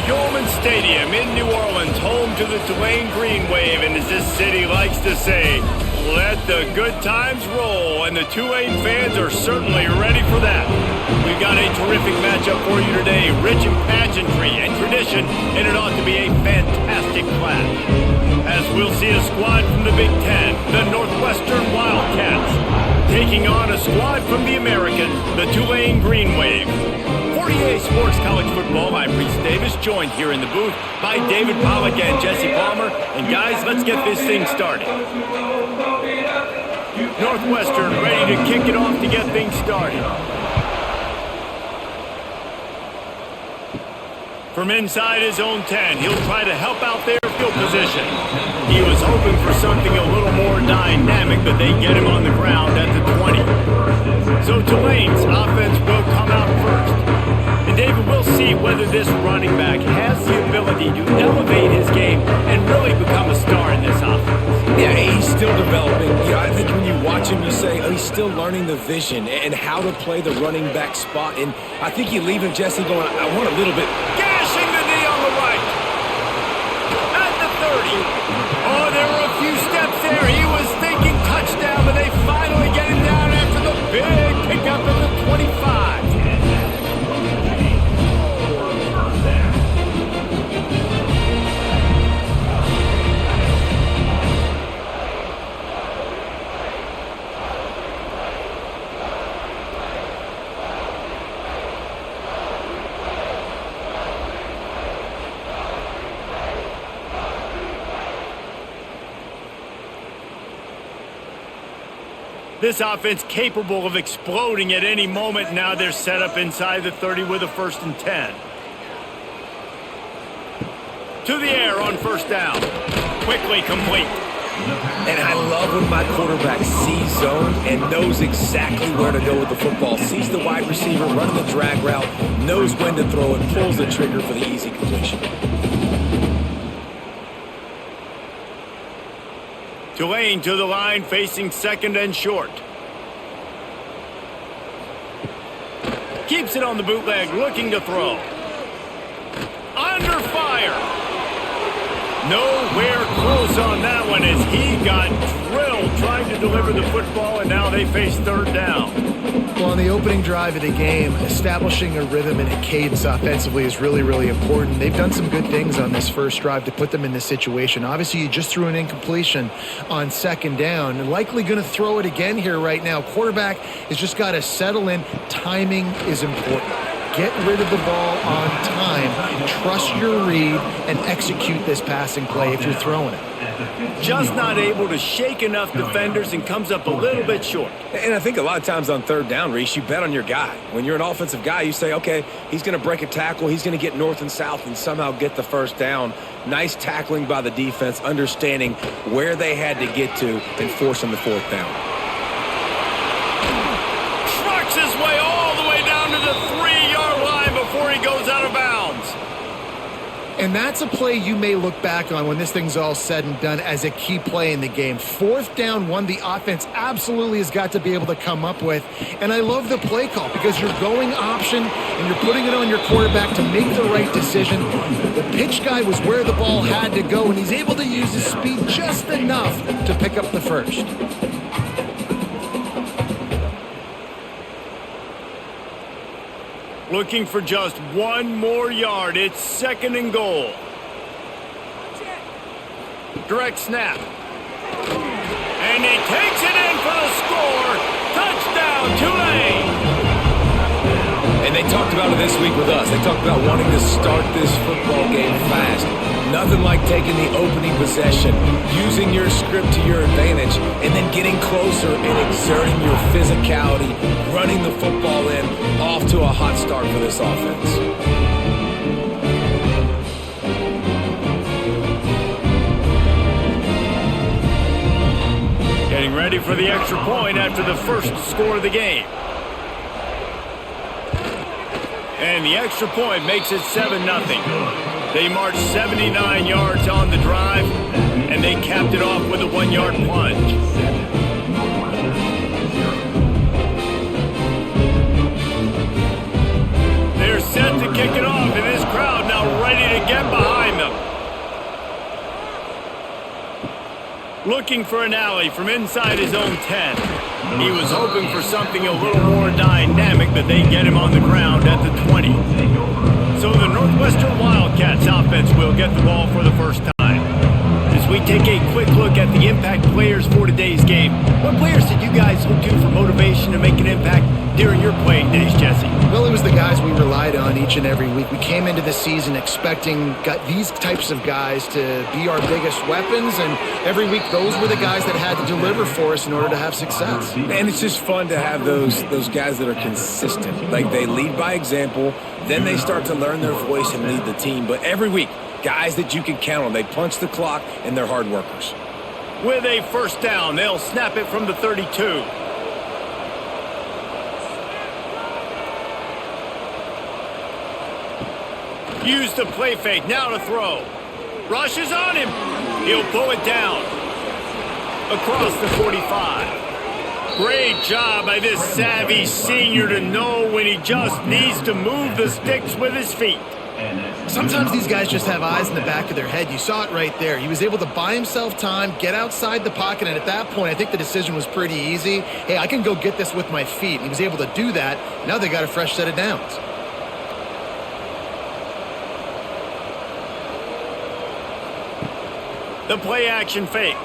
Yulman Stadium in New Orleans, home to the Tulane Green Wave, and as this city likes to say, let the good times roll, and the Tulane fans are certainly ready for that. We've got a terrific matchup for you today, rich in pageantry and tradition, and it ought to be a fantastic clash. As we'll see a squad from the Big Ten, the Northwestern Wildcats, taking on a squad from the American, the Tulane Green Wave. 48 Sports College Football, I'm Reese Davis, joined here in the booth by David Pollack and Jesse Palmer. And guys, let's get this thing started. Northwestern ready to kick it off to get things started. From inside his own 10, he'll try to help out their field position. He was hoping for something a little more dynamic, but they get him on the ground at the 20. So Tulane's offense will come out first. And David, we'll see whether this running back has the ability to elevate his game and really become a star in this offense. Yeah, he's still developing. I think when you watch him, you say, oh, he's still learning the vision and how to play the running back spot. And I think you leave him, Jesse, going, I want a little bit. Gashing the knee on the right. At the 30. Oh, there were a few steps there. He was thinking touchdown, but they finally get him down after the big pickup at the 25. This offense capable of exploding at any moment. Now they're set up inside the 30 with a 1st and 10. To the air on 1st down. Quickly complete. And I love when my quarterback sees zone and knows exactly where to go with the football. Sees the wide receiver, running the drag route, knows when to throw it, pulls the trigger for the easy completion. Tulane to the line, facing 2nd and short. Keeps it on the bootleg, looking to throw. Under fire. Nowhere close on that one as he got drilled trying to deliver the football, and now they face 3rd down. Well, on the opening drive of the game, establishing a rhythm and a cadence offensively is really, really important. They've done some good things on this first drive to put them in this situation. Obviously, you just threw an incompletion on 2nd down, and likely going to throw it again here right now. Quarterback has just got to settle in. Timing is important. Get rid of the ball on time. Trust your read and execute this passing play if you're throwing it. Just not able to shake enough defenders and comes up a little bit short. And I think a lot of times on 3rd down, Reese, you bet on your guy. When you're an offensive guy, you say, okay, he's going to break a tackle. He's going to get north and south and somehow get the 1st down. Nice tackling by the defense, understanding where they had to get to and forcing the 4th down. Trucks his way all the way down to the 3-yard line before he goes out of bounds. And that's a play you may look back on when this thing's all said and done as a key play in the game. 4th down, one the offense absolutely has got to be able to come up with. And I love the play call because you're going option and you're putting it on your quarterback to make the right decision. The pitch guy was where the ball had to go, and he's able to use his speed just enough to pick up the 1st. Looking for just 1 more yard. It's 2nd and goal. Direct snap. And he takes it in for the score. Touchdown, Tulane. And they talked about it this week with us. They talked about wanting to start this football game fast. Nothing like taking the opening possession, using your script to your advantage, and then getting closer and exerting your physicality, running the football in, off to a hot start for this offense. Getting ready for the extra point after the 1st score of the game. And the extra point makes it 7-0. They marched 79 yards on the drive, and they capped it off with a 1-yard plunge. They're set to kick it off, and this crowd now ready to Looking for an alley from inside his own 10. He was hoping for something a little more dynamic, but they get him on the ground at the 20. So the Northwestern Wildcats offense will get the ball for the first time. As we take a quick look at the impact players for today's game, what players did you guys look to for motivation to make an impact during your playing days, Jesse? Well, it was the guys we relied on each and every week. We came into the season expecting these types of guys to be our biggest weapons, and every week those were the guys that had to deliver for us in order to have success. And it's just fun to have those guys that are consistent. Like, they lead by example, then they start to learn their voice and lead the team. But every week, guys that you can count on. They punch the clock, and they're hard workers. With a first down, they'll snap it from the 32. Use the play fake, now to throw. Rushes on him. He'll pull it down. Across the 45. Great job by this savvy senior to know when he just needs to move the sticks with his feet. Sometimes these guys just have eyes in the back of their head. You saw it right there. He was able to buy himself time, get outside the pocket, and at that point, I think the decision was pretty easy. Hey, I can go get this with my feet. He was able to do that. Now they got a fresh set of downs. The play action fake.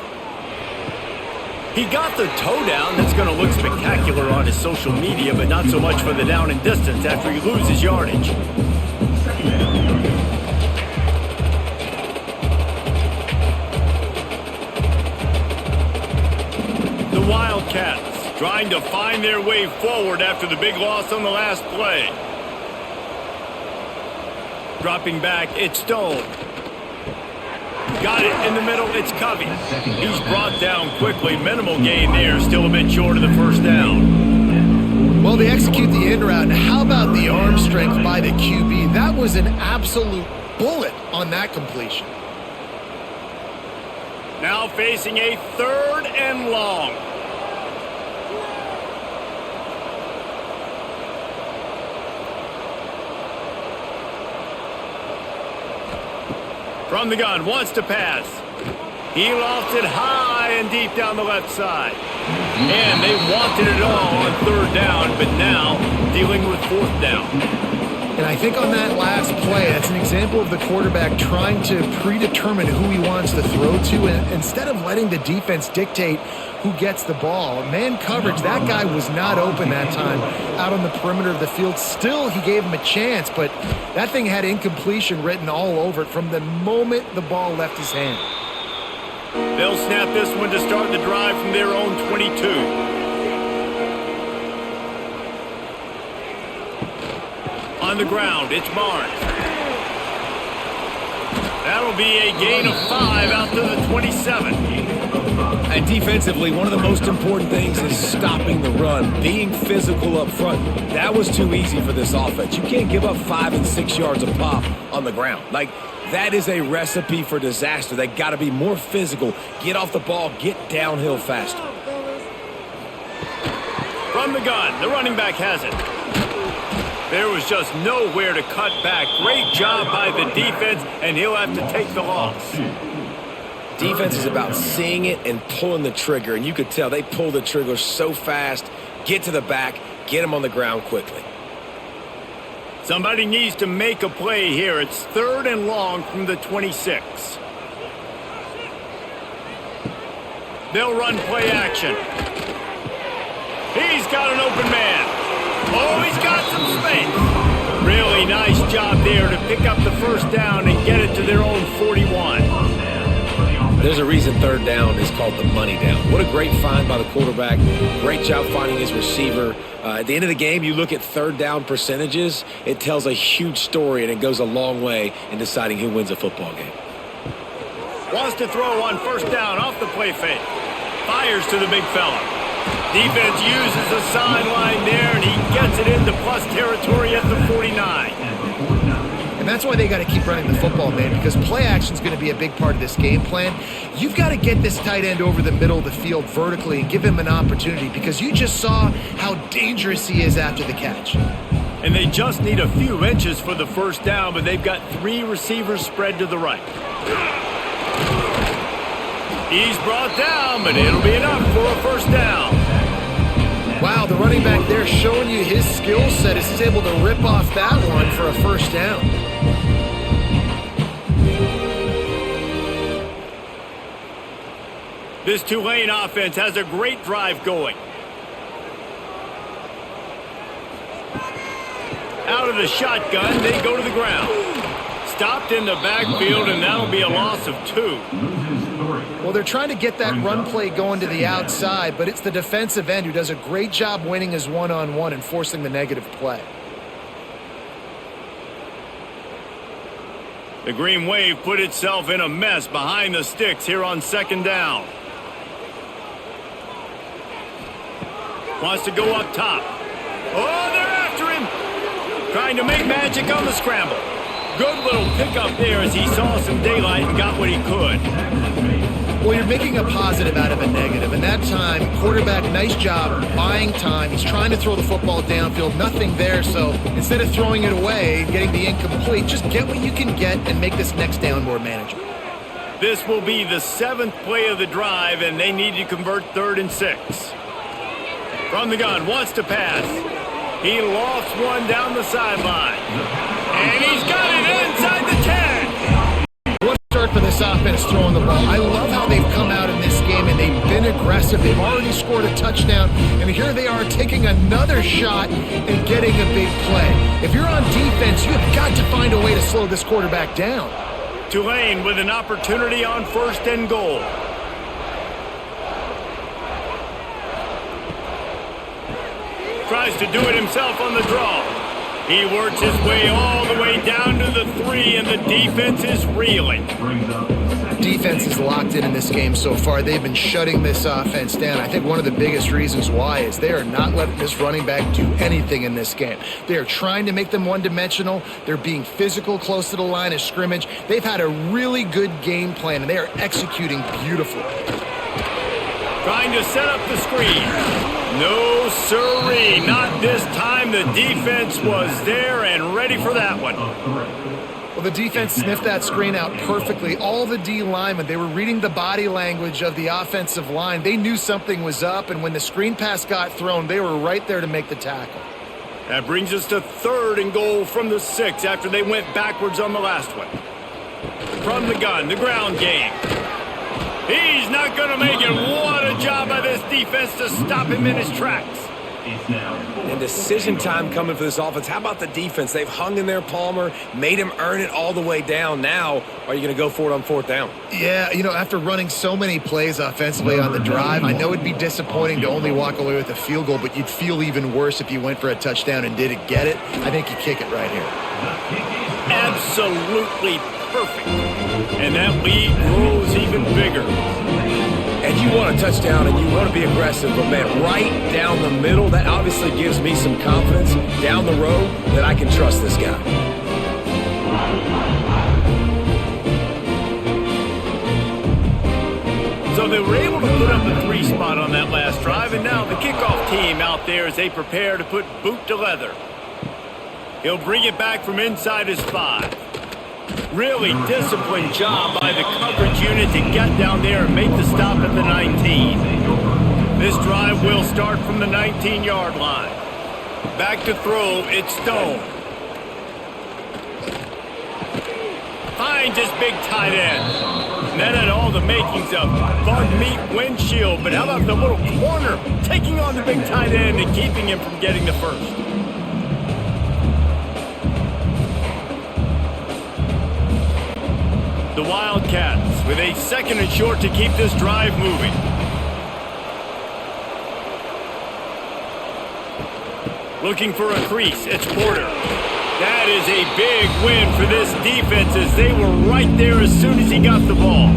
He got the toe down. That's going to look spectacular on his social media, but not so much for the down and distance after he loses yardage. The Wildcats trying to find their way forward after the big loss on the last play. Dropping back, it's Stone. Got it in the middle, it's Covey. He's brought down quickly. Minimal gain there, still a bit short of the first down. Well, they execute the in route. And how about the arm strength by the QB? That was an absolute bullet on that completion. Now facing a 3rd and long. From the gun, wants to pass. He lofts it high and deep down the left side. And they wanted it all on 3rd down, but now dealing with 4th down. And I think on that last play, that's an example of the quarterback trying to predetermine who he wants to throw to, and instead of letting the defense dictate who gets the ball. Man coverage, that guy was not open that time out on the perimeter of the field. Still, he gave him a chance, but that thing had incompletion written all over it from the moment the ball left his hand. They'll snap this one to start the drive from their own 22. On the ground, it's Barnes. That'll be a gain of 5 out to the 27. And defensively, one of the most important things is stopping the run, being physical up front. That was too easy for this offense. You can't give up 5 and 6 yards a pop on the ground. Like, that is a recipe for disaster. They got to be more physical, get off the ball, get downhill faster. From the gun, the running back has it. There was just nowhere to cut back. Great job by the defense, and he'll have to take the loss. Defense is about seeing it and pulling the trigger, and you could tell they pull the trigger so fast, get to the back, get him on the ground quickly. Somebody needs to make a play here. It's 3rd and long from the 26. They'll run play action. He's got an open man. Oh, he's got some space. Really nice job there to pick up the first down and get it to their own 41. There's a reason 3rd down is called the money down. What a great find by the quarterback. Great job finding his receiver. At the end of the game, you look at 3rd down percentages. It tells a huge story, and it goes a long way in deciding who wins a football game. Wants to throw on 1st down off the play fake. Fires to the big fella. Defense uses the sideline there, and he gets it into plus territory at the 49. And that's why they got to keep running the football, man, because play action is going to be a big part of this game plan. You've got to get this tight end over the middle of the field vertically and give him an opportunity, because you just saw how dangerous he is after the catch. And they just need a few inches for the first down, but they've got 3 receivers spread to the right. He's brought down, but it'll be enough for a first down. Wow, the running back there showing you his skill set as he's able to rip off that one for a first down. This Tulane offense has a great drive going. Out of the shotgun, they go to the ground. Stopped in the backfield, and that'll be a loss of 2. Well, they're trying to get that run play going to the outside, but it's the defensive end who does a great job winning his one-on-one and forcing the negative play. The Green Wave put itself in a mess behind the sticks here on second down. Wants to go up top. Oh, they're after him. Trying to make magic on the scramble. Good little pickup there as he saw some daylight and got what he could. Well, you're making a positive out of a negative. And that time, quarterback, nice job buying time. He's trying to throw the football downfield. Nothing there. So instead of throwing it away, getting the incomplete, just get what you can get and make this next down more manageable. This will be the 7th play of the drive, and they need to convert 3rd and 6. From the gun, wants to pass. He lofts one down the sideline. And he's got it inside the 10. What a start for this offense throwing the ball. I love how they've come out in this game, and they've been aggressive. They've already scored a touchdown, and here they are taking another shot and getting a big play. If you're on defense, you have got to find a way to slow this quarterback down. Tulane with an opportunity on 1st and goal. Tries to do it himself on the draw. He works his way all the way down to the 3, and the defense is reeling. Defense is locked in this game so far. They've been shutting this offense down. I think one of the biggest reasons why is they are not letting this running back do anything in this game. They are trying to make them one-dimensional. They're being physical close to the line of scrimmage. They've had a really good game plan, and they are executing beautifully. Trying to set up the screen. No, sirree, not this time. The defense was there and ready for that one. Well, the defense sniffed that screen out perfectly. All the D linemen, they were reading the body language of the offensive line. They knew something was up, and when the screen pass got thrown, they were right there to make the tackle. That brings us to 3rd and goal from the 6 after they went backwards on the last one. From the gun, the ground game. He's not going to make it. What a job by this defense to stop him in his tracks. And decision time coming for this offense. How about the defense? They've hung in there, Palmer, made him earn it all the way down. Now, are you going to go for it on 4th down? Yeah, you know, after running so many plays offensively on the drive, I know it'd be disappointing to only walk away with a field goal, but you'd feel even worse if you went for a touchdown and didn't get it. I think you kick it right here. Absolutely perfect. And that lead grows even bigger. And you want a touchdown and you want to be aggressive, but man, right down the middle, that obviously gives me some confidence down the road that I can trust this guy. So they were able to put up a 3 spot on that last drive, and now the kickoff team out there as they prepare to put boot to leather. He'll bring it back from inside his 5. Really disciplined job by the coverage unit to get down there and make the stop at the 19. This drive will start from the 19-yard line. Back to throw, it's Stone. Finds his big tight end. That had all the makings of bug meat windshield, but how about the little corner taking on the big tight end and keeping him from getting the first? The Wildcats with a 2nd and short to keep this drive moving. Looking for a crease, it's Porter. That is a big win for this defense as they were right there as soon as he got the ball.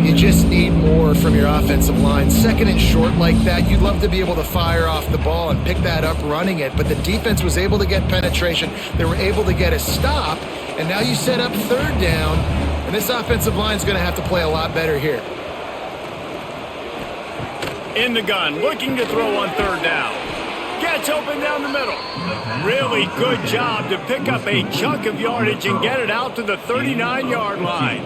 You just need more from your offensive line. 2nd and short like that, you'd love to be able to fire off the ball and pick that up running it, but the defense was able to get penetration. They were able to get a stop, and now you set up 3rd down, and this offensive line is going to have to play a lot better here. In the gun, looking to throw on 3rd down. Gets open down the middle. Really good job to pick up a chunk of yardage and get it out to the 39-yard line.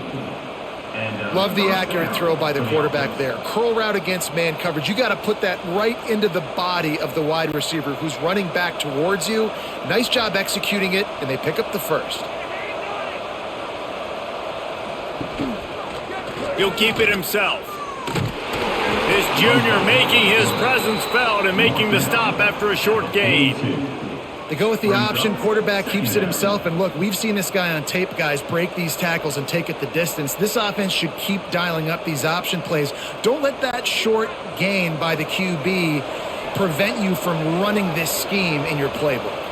Love the accurate throw by the quarterback there. Curl route against man coverage. You got to put that right into the body of the wide receiver who's running back towards you. Nice job executing it, and they pick up the first. He'll keep it himself. This junior making his presence felt and making the stop after a short gain. They go with the option. Quarterback keeps it himself. And look, we've seen this guy on tape, guys, break these tackles and take it the distance. This offense should keep dialing up these option plays. Don't let that short gain by the QB prevent you from running this scheme in your playbook.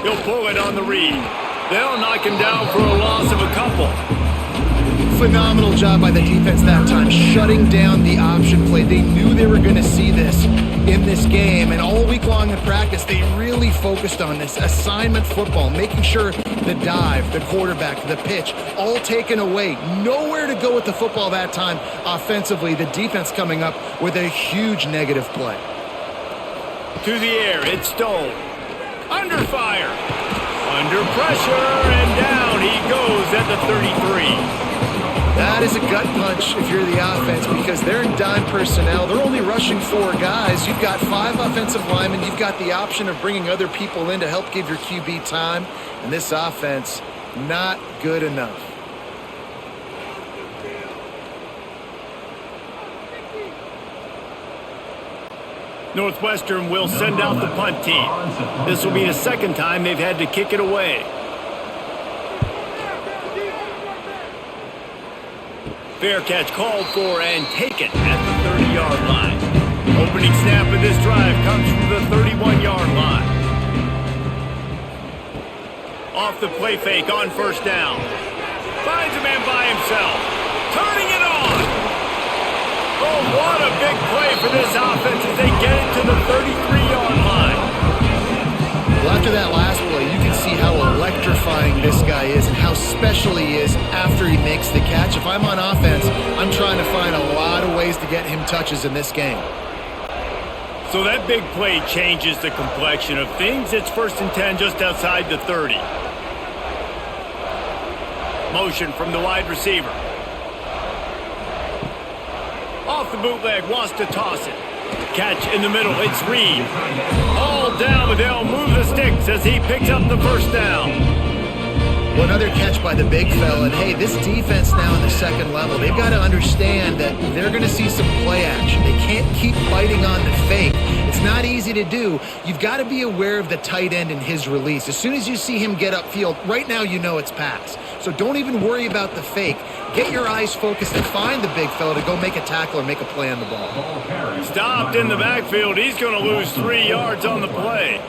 He'll pull it on the read. They'll knock him down for a loss of a couple. Phenomenal job by the defense that time, shutting down the option play. They knew they were going to see this in this game, and all week long in practice, they really focused on this assignment football, making sure the dive, the quarterback, the pitch, all taken away. Nowhere to go with the football that time offensively. The defense coming up with a huge negative play. To the air, it's Stone. Under fire. Under pressure, and down he goes at the 33. That is a gut punch if you're the offense because they're in dime personnel. They're only rushing 4 guys. You've got 5 offensive linemen. You've got the option of bringing other people in to help give your QB time. And this offense, not good enough. Northwestern will send out the punt team. This will be the second time they've had to kick it away. Fair catch called for and taken at the 30-yard line. Opening snap of this drive comes from the 31-yard line. Off the play fake on first down. Finds a man by himself. Turning it on. Oh, what a big play for this offense as they get it to the 33-yard line. Well, after that last play, you can see how electrifying this guy is and how special he is after he makes the catch. If I'm on offense, I'm trying to find a lot of ways to get him touches in this game. So that big play changes the complexion of things. It's 1st and 10 just outside the 30. Motion from the wide receiver. Off the bootleg, wants to toss it. Catch in the middle, it's Reed. All down, but they'll move the sticks as he picks up the first down. Well, another catch by the big fella. And hey, this defense now in the second level, they've got to understand that they're going to see some play action. They can't keep biting on the fake. It's not easy to do. You've got to be aware of the tight end and his release. As soon as you see him get upfield, right now you know it's pass. So don't even worry about the fake. Get your eyes focused and find the big fella to go make a tackle or make a play on the ball. Stopped in the backfield. He's going to lose 3 yards on the play.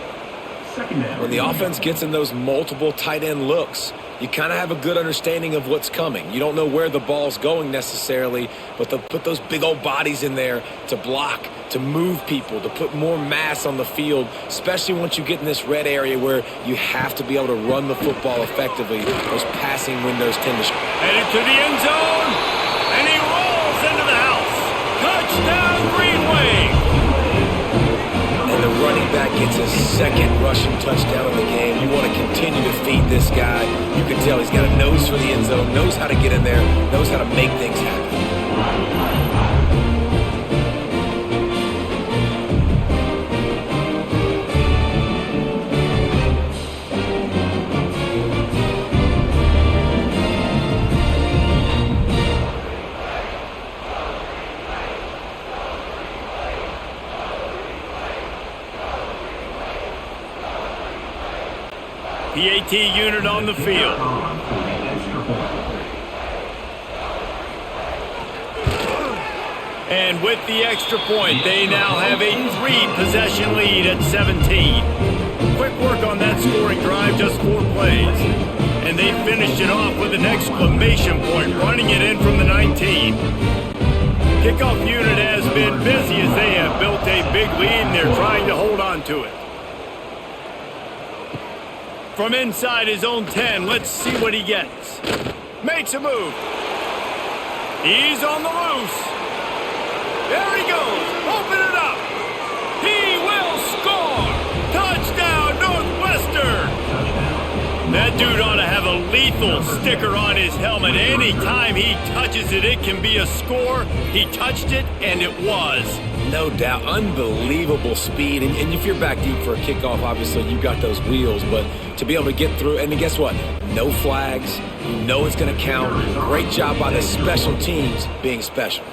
When the offense gets in those multiple tight end looks, you kind of have a good understanding of what's coming. You don't know where the ball's going necessarily, but they'll put those big old bodies in there to block, to move people, to put more mass on the field, especially once you get in this red area where you have to be able to run the football effectively. Those passing windows tend to... Headed to the end zone, and he rolls into the house. Touchdown, Green Wave. And the running back gets his second rushing touchdown of the game. You want to continue to feed this guy. You can tell he's got a nose for the end zone, knows how to get in there, knows how to make things happen. PAT unit on the field. And with the extra point, they now have a 3-possession lead at 17. Quick work on that scoring drive, just 4 plays. And they finished it off with an exclamation point, running it in from the 19. Kickoff unit has been busy as they have built a big lead and they're trying to hold on to it. From inside his own 10, let's see what he gets. Makes a move. He's on the loose. There he goes. Open it up. He will score. Touchdown, Northwestern. That dude ought to have a lethal sticker on his helmet. Anytime he touches it, it can be a score. He touched it, and it was. No doubt. Unbelievable speed. And if you're back deep for a kickoff, obviously you got those wheels. But to be able to get through, and guess what? No flags. You know it's going to count. Great job by the special teams being special.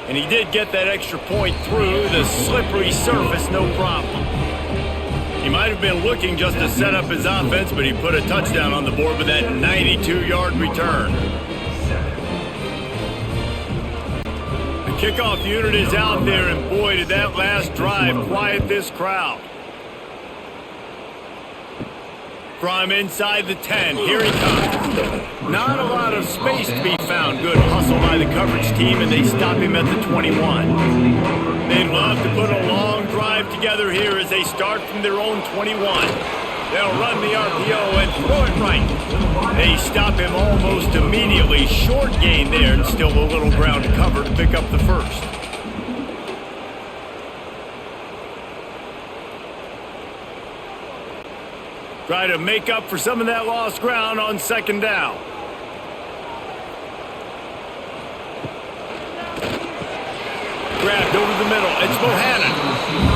And he did get that extra point through the slippery surface, no problem. He might have been looking just to set up his offense, but he put a touchdown on the board with that 92-yard return. The kickoff unit is out there, and boy, did that last drive quiet this crowd. From inside the 10, here he comes. Not a lot of space to be found. Good hustle by the coverage team, and they stop him at the 21. They'd love to put a long drive together here as they start from their own 21. They'll run the RPO and throw it right. They stop him almost immediately. Short gain there, and still a little ground to cover to pick up the first. Try to make up for some of that lost ground on second down. Grabbed over the middle. It's Bohannon.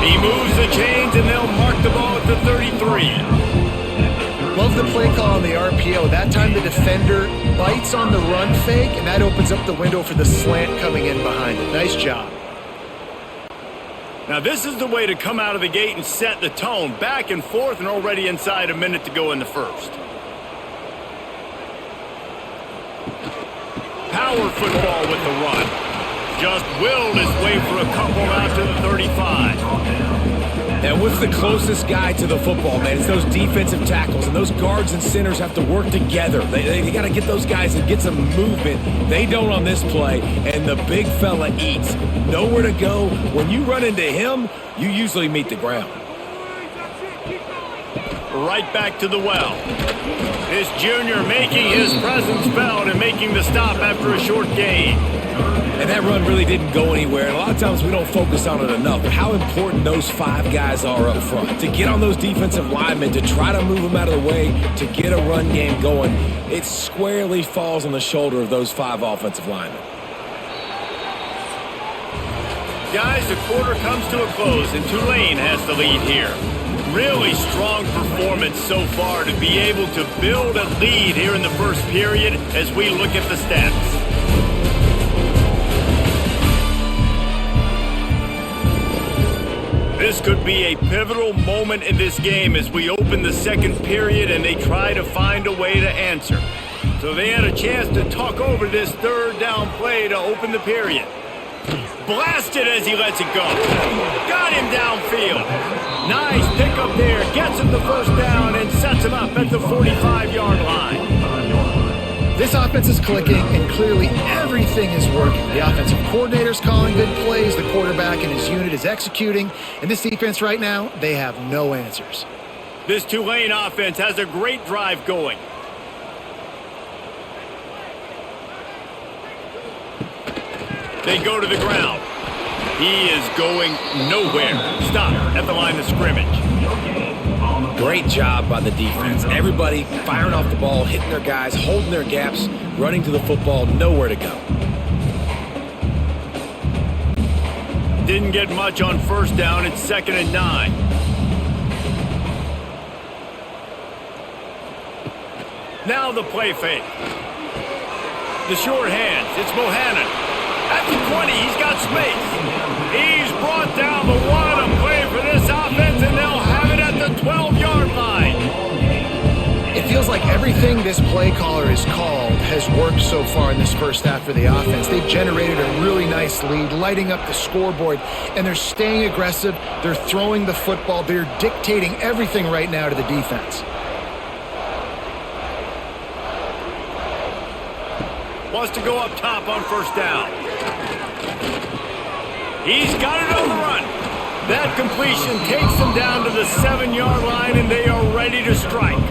He moves the chains, and they'll mark the ball at the 33. Love the play call on the RPO. That time the defender bites on the run fake, and that opens up the window for the slant coming in behind it. Nice job. Now this is the way to come out of the gate and set the tone. Back and forth, and already inside a minute to go in the first. Power football with the run. Just willed his way for a couple out to the 35. And what's the closest guy to the football, man? It's those defensive tackles, and those guards and centers have to work together. They got to get those guys and get some movement. They don't on this play, and the big fella eats. Nowhere to go. When you run into him, you usually meet the ground. Right back to the well. This junior making his presence felt and making the stop after a short gain. And that run really didn't go anywhere. And a lot of times we don't focus on it enough. But how important those five guys are up front. To get on those defensive linemen, to try to move them out of the way, to get a run game going, it squarely falls on the shoulder of those five offensive linemen. Guys, the quarter comes to a close, and Tulane has the lead here. Really strong performance so far to be able to build a lead here in the first period as we look at the stats. This could be a pivotal moment in this game as we open the second period and they try to find a way to answer. So they had a chance to talk over this third down play to open the period. Blasted as he lets it go. Got him downfield. Nice pickup there. Gets him the first down and sets him up at the 45-yard line. This offense is clicking, and clearly everything is working. The offensive coordinator's calling good plays, the quarterback and his unit is executing, and this defense right now, they have no answers. This Tulane offense has a great drive going. They go to the ground. He is going nowhere. Stop at the line of scrimmage. Great job by the defense. Everybody firing off the ball, hitting their guys, holding their gaps, running to the football, nowhere to go. Didn't get much on first down. It's 2nd and 9. Now the play fake. The short hands. It's Bohannon. At the 20, he's got space. He's brought down the one. A play for this offense, and they'll have it at the 12-yard line. It feels like everything this play caller has called has worked so far in this first half for the offense. They've generated a really nice lead, lighting up the scoreboard, and they're staying aggressive. They're throwing the football. They're dictating everything right now to the defense. Wants to go up top on first down. He's got it on the run. That completion takes them down to the 7-yard line, and they are ready to strike.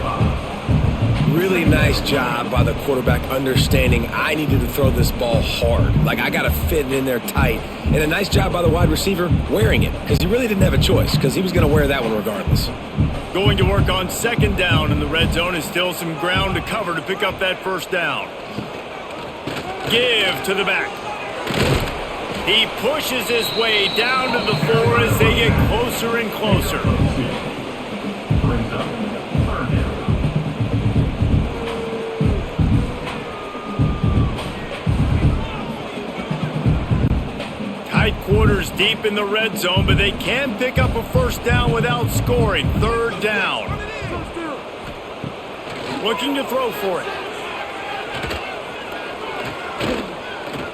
Really nice job by the quarterback understanding I needed to throw this ball hard. Like, I got to fit it in there tight. And a nice job by the wide receiver wearing it, because he really didn't have a choice, because he was going to wear that one regardless. Going to work on second down in the red zone, and still some ground to cover to pick up that first down. Give to the back. He pushes his way down to the 4 as they get closer and closer. Tight quarters deep in the red zone, but they can pick up a first down without scoring. Third down. Looking to throw for it.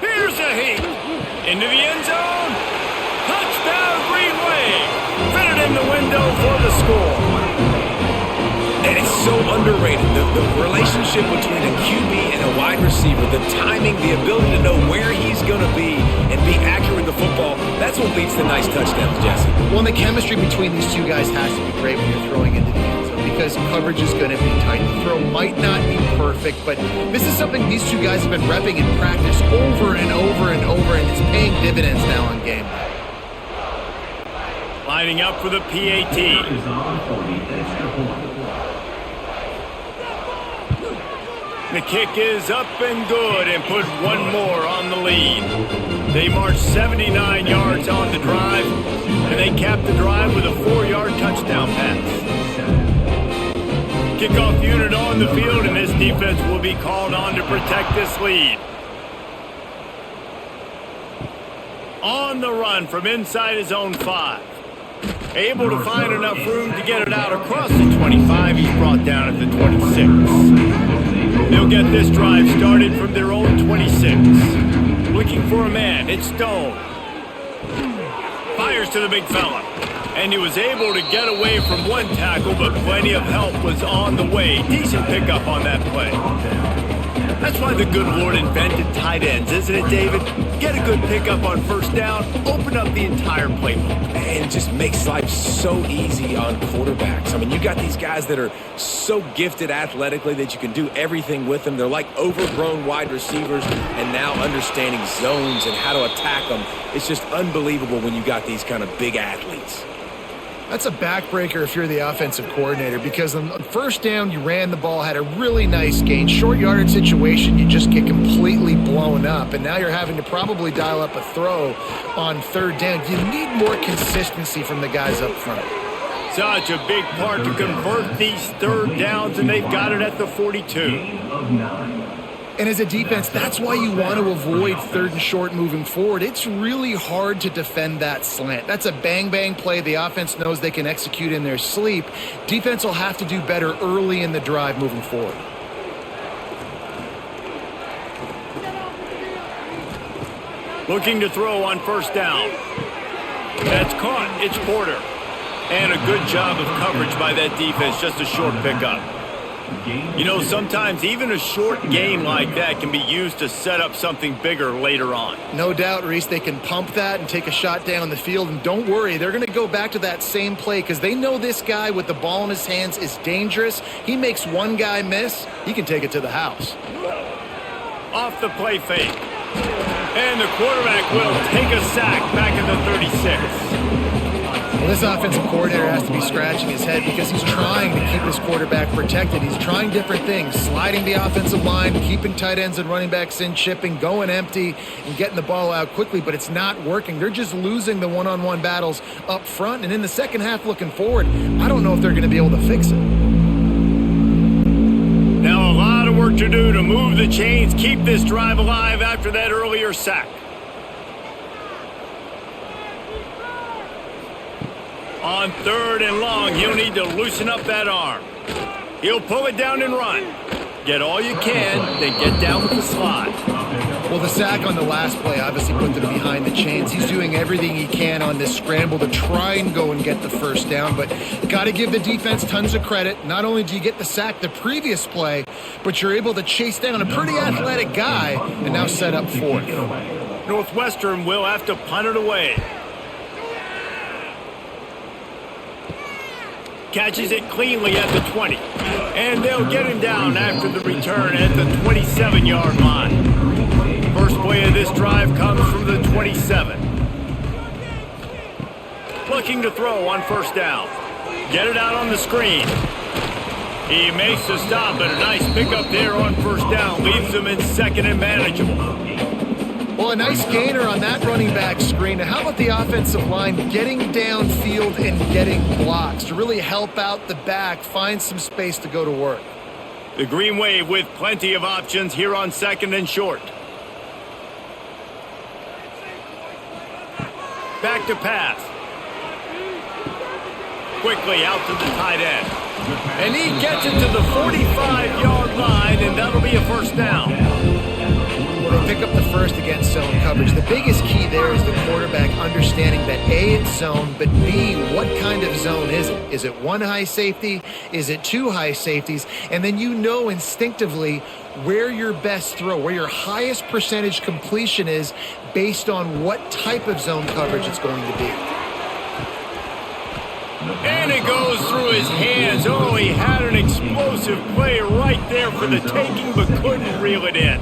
Here's a heat. Into the end zone. Touchdown, Green Wave. Fitted in the window for the score. And it's so underrated. The relationship between a QB and a wide receiver, the timing, the ability to know where he's going to be and be accurate with the football, that's what leads to nice touchdowns, Jesse. Well, and the chemistry between these two guys has to be great when you're throwing into the end zone because coverage is going to be tight. The throw might not be perfect, but this is something these two guys have been repping in practice over and over and over, and it's paying dividends now on game day. Lining up for the PAT. The kick is up and good and put one more on the lead. They march 79 yards on the drive, and they cap the drive with a 4-yard touchdown pass. Kickoff unit on the field, and this defense will be called on to protect this lead. On the run from inside his own 5. Able to find enough room to get it out across the 25. He's brought down at the 26. They'll get this drive started from their own 26. Looking for a man. It's Stone. Fires to the big fella. And he was able to get away from one tackle, but plenty of help was on the way. Decent pickup on that play. That's why the good Lord invented tight ends, isn't it, David? Get a good pickup on first down, open up the entire playbook. And it just makes life so easy on quarterbacks. I mean, you got these guys that are so gifted athletically that you can do everything with them. They're like overgrown wide receivers, and now understanding zones and how to attack them. It's just unbelievable when you got these kind of big athletes. That's a backbreaker if you're the offensive coordinator because on first down, you ran the ball, had a really nice gain. Short yardage situation, you just get completely blown up. And now you're having to probably dial up a throw on third down. You need more consistency from the guys up front. Such a big part to convert these third downs, and they've got it at the 42. And as a defense, that's why you want to avoid third and short moving forward. It's really hard to defend that slant. That's a bang-bang play the offense knows they can execute in their sleep. Defense will have to do better early in the drive moving forward. Looking to throw on first down. That's caught. It's Porter. And a good job of coverage by that defense. Just a short pickup. You know, sometimes even a short game like that can be used to set up something bigger later on. No doubt, Reese, they can pump that and take a shot down the field. And don't worry, they're going to go back to that same play because they know this guy with the ball in his hands is dangerous. He makes one guy miss, he can take it to the house. Off the play fake. And the quarterback will take a sack back at the 36. Well, this offensive coordinator has to be scratching his head because he's trying to keep his quarterback protected. He's trying different things, sliding the offensive line, keeping tight ends and running backs in, chipping, going empty, and getting the ball out quickly, but it's not working. They're just losing the one-on-one battles up front, and in the second half looking forward, I don't know if they're going to be able to fix it. Now a lot of work to do to move the chains, keep this drive alive after that earlier sack. On third and long, he'll need to loosen up that arm. He'll pull it down and run. Get all you can, then get down with the slide. Well, the sack on the last play obviously put them behind the chains. He's doing everything he can on this scramble to try and go and get the first down, but got to give the defense tons of credit. Not only do you get the sack the previous play, but you're able to chase down a pretty athletic guy and now set up fourth. Northwestern will have to punt it away. Catches it cleanly at the 20. And they'll get him down after the return at the 27-yard line. First play of this drive comes from the 27. Looking to throw on first down. Get it out on the screen. He makes the stop, but a nice pickup there on first down. Leaves him in second and manageable. Well, a nice gainer on that running back screen. Now, how about the offensive line getting downfield and getting blocks to really help out the back, find some space to go to work? The Green Wave with plenty of options here on second and short. Back to pass. Quickly out to the tight end. And he gets it to the 45-yard line, and that'll be a first down. Well, they pick up the first against zone coverage. The biggest key there is the quarterback understanding that A, it's zone, but B, what kind of zone is it? Is it one high safety? Is it two high safeties? And then you know instinctively where your best throw, where your highest percentage completion is based on what type of zone coverage it's going to be. And it goes through his hands. Oh, he had an explosive play right there for the taking, but couldn't reel it in.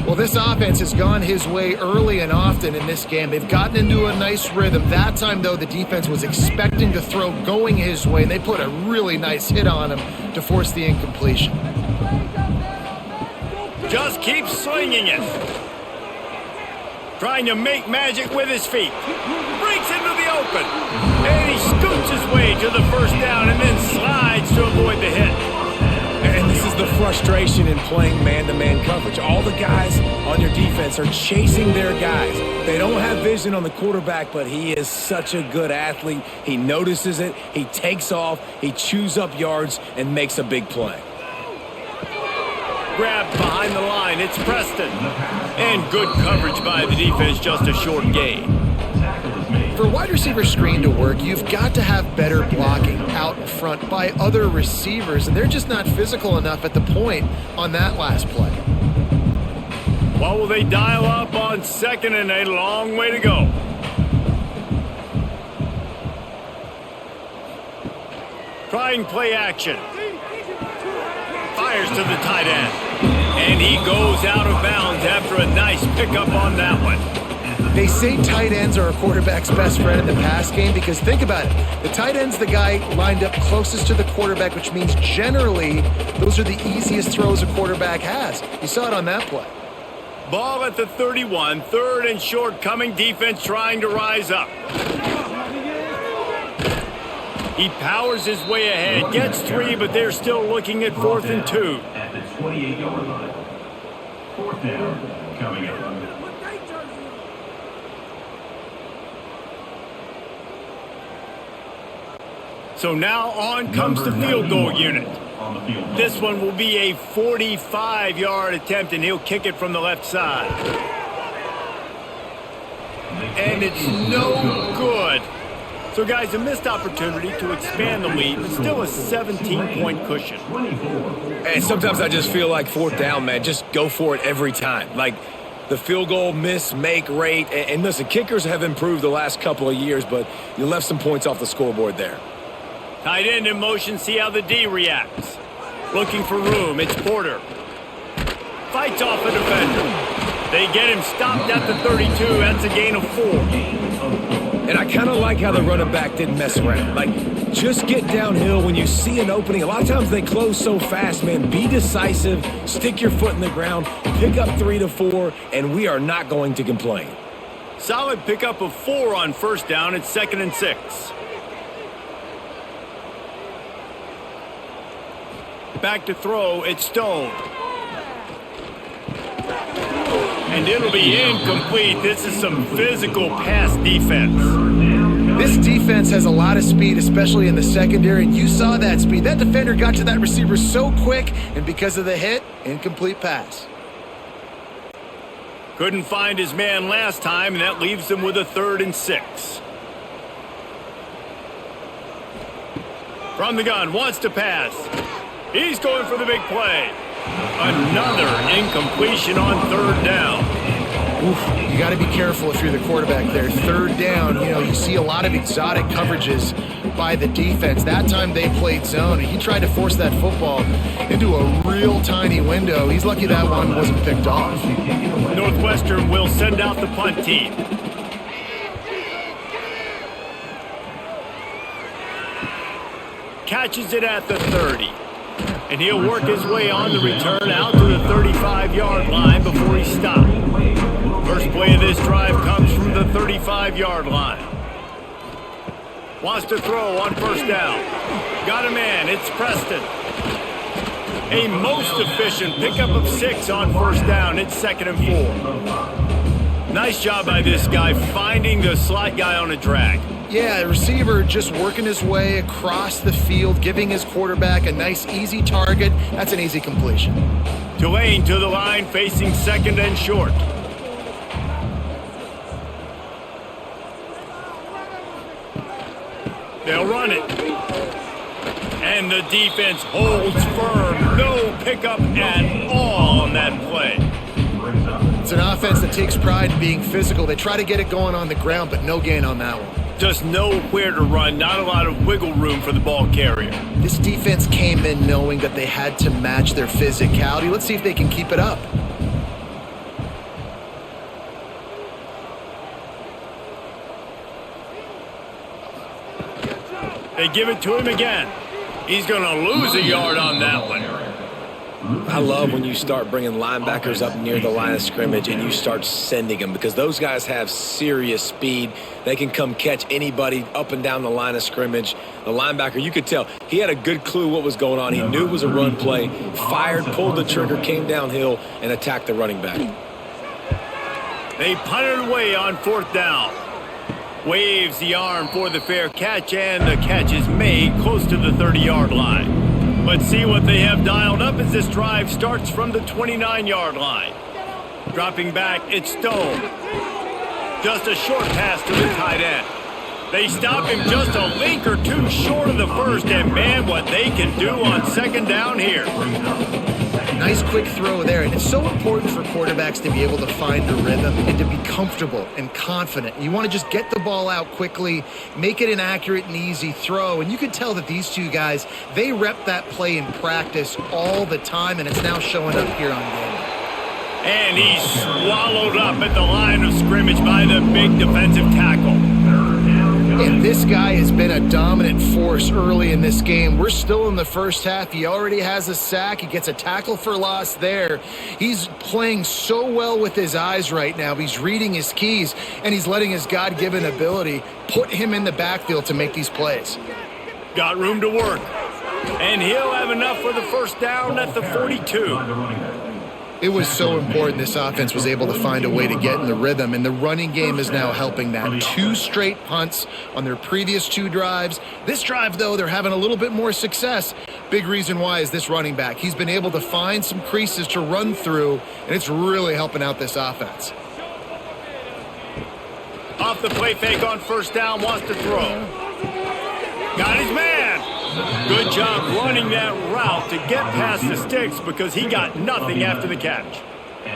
Well, this offense has gone his way early and often in this game. They've gotten into a nice rhythm. That time, though, the defense was expecting to throw going his way, and they put a really nice hit on him to force the incompletion. Just keeps slinging it. Trying to make magic with his feet. Breaks into the open. And he scoots his way to the first down and then slides to avoid the hit. And this is the frustration in playing man-to-man coverage. All the guys on your defense are chasing their guys. They don't have vision on the quarterback, but he is such a good athlete. He notices it, he takes off, he chews up yards, and makes a big play. Grabbed behind the line, it's Preston. And good coverage by the defense, just a short gain. For a wide receiver screen to work, you've got to have better blocking out in front by other receivers, and they're just not physical enough at the point on that last play. Well, will they dial up on second and a long way to go? Trying play action. Fires to the tight end. And he goes out of bounds after a nice pickup on that one. They say tight ends are a quarterback's best friend in the pass game because think about it. The tight end's the guy lined up closest to the quarterback, which means generally those are the easiest throws a quarterback has. You saw it on that play. Ball at the 31, third and short coming, defense trying to rise up. He powers his way ahead, gets three, but they're still looking at 4th and 2. At the 28-yard line. 4th down coming up. So now on comes the field goal unit. This one will be a 45-yard attempt, and he'll kick it from the left side. And it's no good. So, guys, a missed opportunity to expand the lead, but still a 17-point cushion. And sometimes I just feel like 4th down, man, just go for it every time. Like the field goal miss-make rate. And listen, kickers have improved the last couple of years, but you left some points off the scoreboard there. Tight end in motion, see how the D reacts. Looking for room, it's Porter. Fights off a defender. They get him stopped at the 32, that's a gain of 4. And I kind of like how the running back didn't mess around. Like, just get downhill when you see an opening. A lot of times they close so fast, man. Be decisive, stick your foot in the ground, pick up 3 to 4, and we are not going to complain. Solid pickup of 4 on first down, it's 2nd and 6. Back to throw, it's Stone. And it'll be incomplete. This is some physical pass defense. This defense has a lot of speed, especially in the secondary, and you saw that speed. That defender got to that receiver so quick, and because of the hit, incomplete pass. Couldn't find his man last time, and that leaves him with a 3rd and 6. From the gun, wants to pass. He's going for the big play. Another incompletion on 3rd down. Oof, you got to be careful if you're the quarterback there. 3rd down, you see a lot of exotic coverages by the defense. That time they played zone, and he tried to force that football into a real tiny window. He's lucky that one wasn't picked off. Northwestern will send out the punt team. catches it at the 30. And he'll work his way on the return out to the 35-yard line before he stopped. First play of this drive comes from the 35-yard line. Wants to throw on first down. Got a man. It's Preston. A most efficient pickup of 6 on first down. It's 2nd and 4. Nice job by this guy finding the slot guy on a drag. Yeah, the receiver just working his way across the field, giving his quarterback a nice, easy target. That's an easy completion. Tulane to the line, facing 2nd and short. They'll run it. And the defense holds firm. No pickup at all on that play. It's an offense that takes pride in being physical. They try to get it going on the ground, but no gain on that one. Just nowhere to run, not a lot of wiggle room for the ball carrier. This defense came in knowing that they had to match their physicality. Let's see if they can keep it up. They give it to him again. He's going to lose a yard on that one. I love when you start bringing linebackers up near the line of scrimmage and you start sending them, because those guys have serious speed. They can come catch anybody up and down the line of scrimmage. The linebacker, you could tell, he had a good clue what was going on. He knew it was a run play, fired, pulled the trigger, came downhill, and attacked the running back. They punt it away on 4th down. Waves the arm for the fair catch, and the catch is made close to the 30-yard line. Let's see what they have dialed up as this drive starts from the 29-yard line. Dropping back, it's Stone. Just a short pass to the tight end. They stop him just a link or two short of the first, and man, what they can do on 2nd down here. Nice quick throw there, and it's so important for quarterbacks to be able to find the rhythm and to be comfortable and confident. You want to just get the ball out quickly, make it an accurate and easy throw, and you can tell that these two guys, they rep that play in practice all the time, and it's now showing up here on game. And he's swallowed up at the line of scrimmage by the big defensive tackle. And this guy has been a dominant force early in this game. We're still in the first half. He already has a sack. He gets a tackle for loss there. He's playing so well with his eyes right now. He's reading his keys, and he's letting his God-given ability put him in the backfield to make these plays. Got room to work. And he'll have enough for the first down at the 42. It was so important this offense was able to find a way to get in the rhythm, and the running game is now helping that. 2 straight punts on their previous 2 drives. This drive, though, they're having a little bit more success. Big reason why is this running back. He's been able to find some creases to run through, and it's really helping out this offense. Off the play fake on first down, wants to throw. Got his man. Good job running that route to get past the sticks because he got nothing after the catch.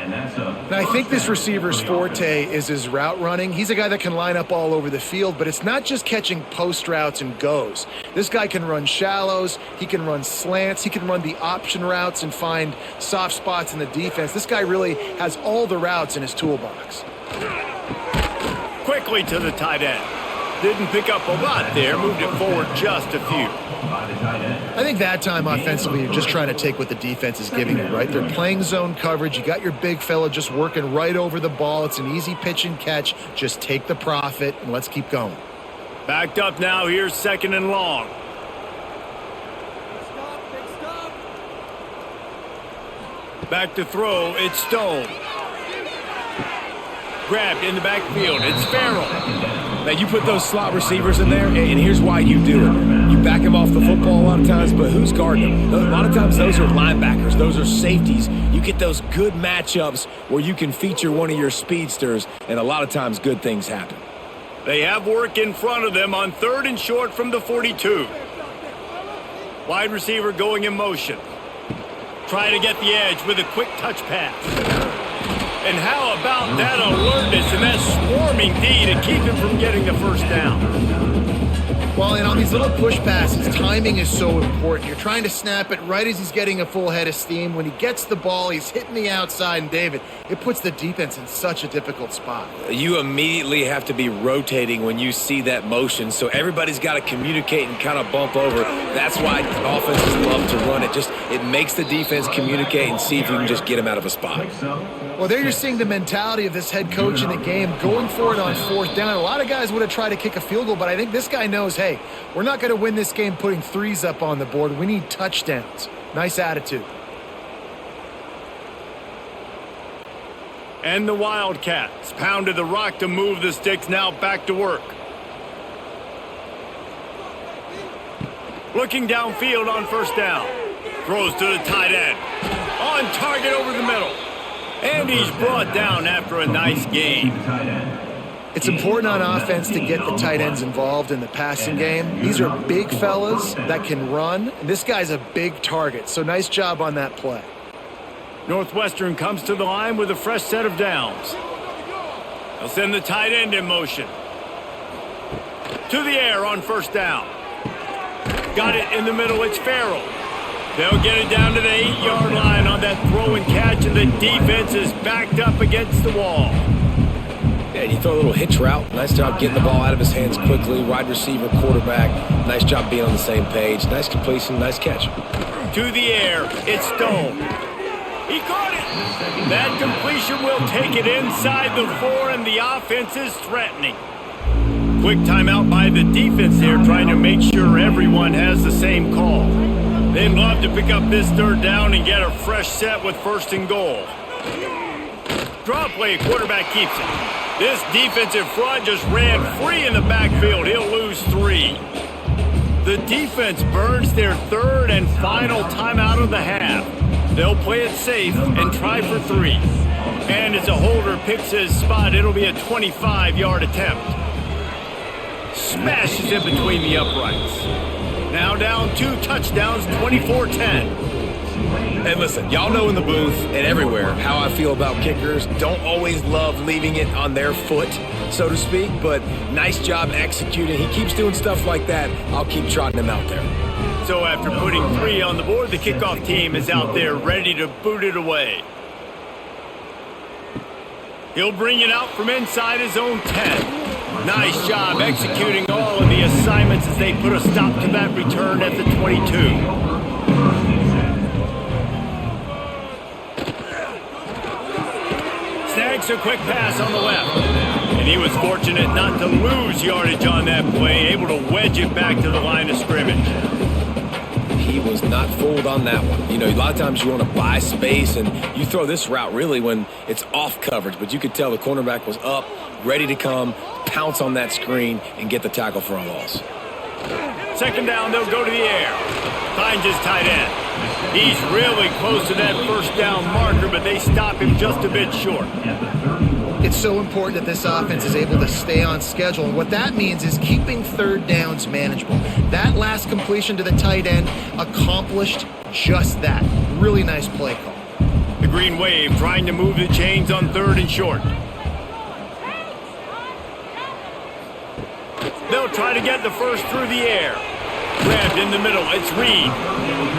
Now, I think this receiver's forte is his route running. He's a guy that can line up all over the field, but it's not just catching post routes and goes. This guy can run shallows, he can run slants, he can run the option routes and find soft spots in the defense. This guy really has all the routes in his toolbox. Quickly to the tight end. Didn't pick up a lot there, moved it forward just a few. I think that time offensively, you're just trying to take what the defense is giving you, right? They're playing zone coverage. You got your big fella just working right over the ball. It's an easy pitch and catch. Just take the profit and let's keep going. Backed up now. Here's 2nd and long. Back to throw. It's Stone. Grabbed in the backfield. It's Farrell. Now, you put those slot receivers in there, and here's why you do it. You back them off the football a lot of times, but who's guarding them? A lot of times those are linebackers. Those are safeties. You get those good matchups where you can feature one of your speedsters, and a lot of times good things happen. They have work in front of them on 3rd and short from the 42. Wide receiver going in motion. Trying to get the edge with a quick touch pass. And how about that alertness and that swarming D to keep him from getting the first down? Well, and on these little push passes, timing is so important. You're trying to snap it right as he's getting a full head of steam. When he gets the ball, he's hitting the outside, and David, it puts the defense in such a difficult spot. You immediately have to be rotating when you see that motion, so everybody's got to communicate and kind of bump over. That's why offenses love to run it. It makes the defense communicate and see if you can just get him out of a spot. Well, there you're seeing the mentality of this head coach in the game, going for it on fourth down. A lot of guys would have tried to kick a field goal, but I think this guy knows, hey, we're not going to win this game putting threes up on the board. We need touchdowns. Nice attitude. And the Wildcats pounded the rock to move the sticks, now back to work. Looking downfield on first down. Throws to the tight end. On target over the middle. And he's brought down after a nice gain. It's important on offense to get the tight ends involved in the passing game. These are big fellas that can run. And this guy's a big target, so nice job on that play. Northwestern comes to the line with a fresh set of downs. They'll send the tight end in motion. To the air on first down. Got it in the middle, it's Farrell. They'll get it down to the 8-yard line on that throw and catch, and the defense is backed up against the wall. Yeah, you throw a little hitch route. Nice job getting the ball out of his hands quickly. Wide receiver, quarterback. Nice job being on the same page. Nice completion, nice catch. To the air, it's Stone. He caught it. That completion will take it inside the 4, and the offense is threatening. Quick timeout by the defense here, trying to make sure everyone has the same call. They'd love to pick up this third down and get a fresh set with first and goal. Draw play, quarterback keeps it. This defensive front just ran free in the backfield. He'll lose 3. The defense burns their third and final timeout of the half. They'll play it safe and try for 3. And as a holder picks his spot, it'll be a 25-yard attempt. Smashes in between the uprights. Now down 2 touchdowns, 24-10. And listen, y'all know in the booth and everywhere how I feel about kickers. Don't always love leaving it on their foot, so to speak, but nice job executing. He keeps doing stuff like that. I'll keep trotting him out there. So after putting 3 on the board, the kickoff team is out there ready to boot it away. He'll bring it out from inside his own 10. Nice job executing all of the assignments as they put a stop to that return at the 22. Snags a quick pass on the left. And he was fortunate not to lose yardage on that play, able to wedge it back to the line of scrimmage. He was not fooled on that one. You know, a lot of times you want to buy space, and you throw this route really when it's off coverage, but you could tell the cornerback was up, ready to come, pounce on that screen, and get the tackle for a loss. Second down, they'll go to the air. Finds his tight end. He's really close to that first down marker, but they stop him just a bit short. It's so important that this offense is able to stay on schedule. And what that means is keeping third downs manageable. That last completion to the tight end accomplished just that. Really nice play call. The Green Wave trying to move the chains on 3rd and short. They'll try to get the first through the air. Grabbed in the middle, it's Reed.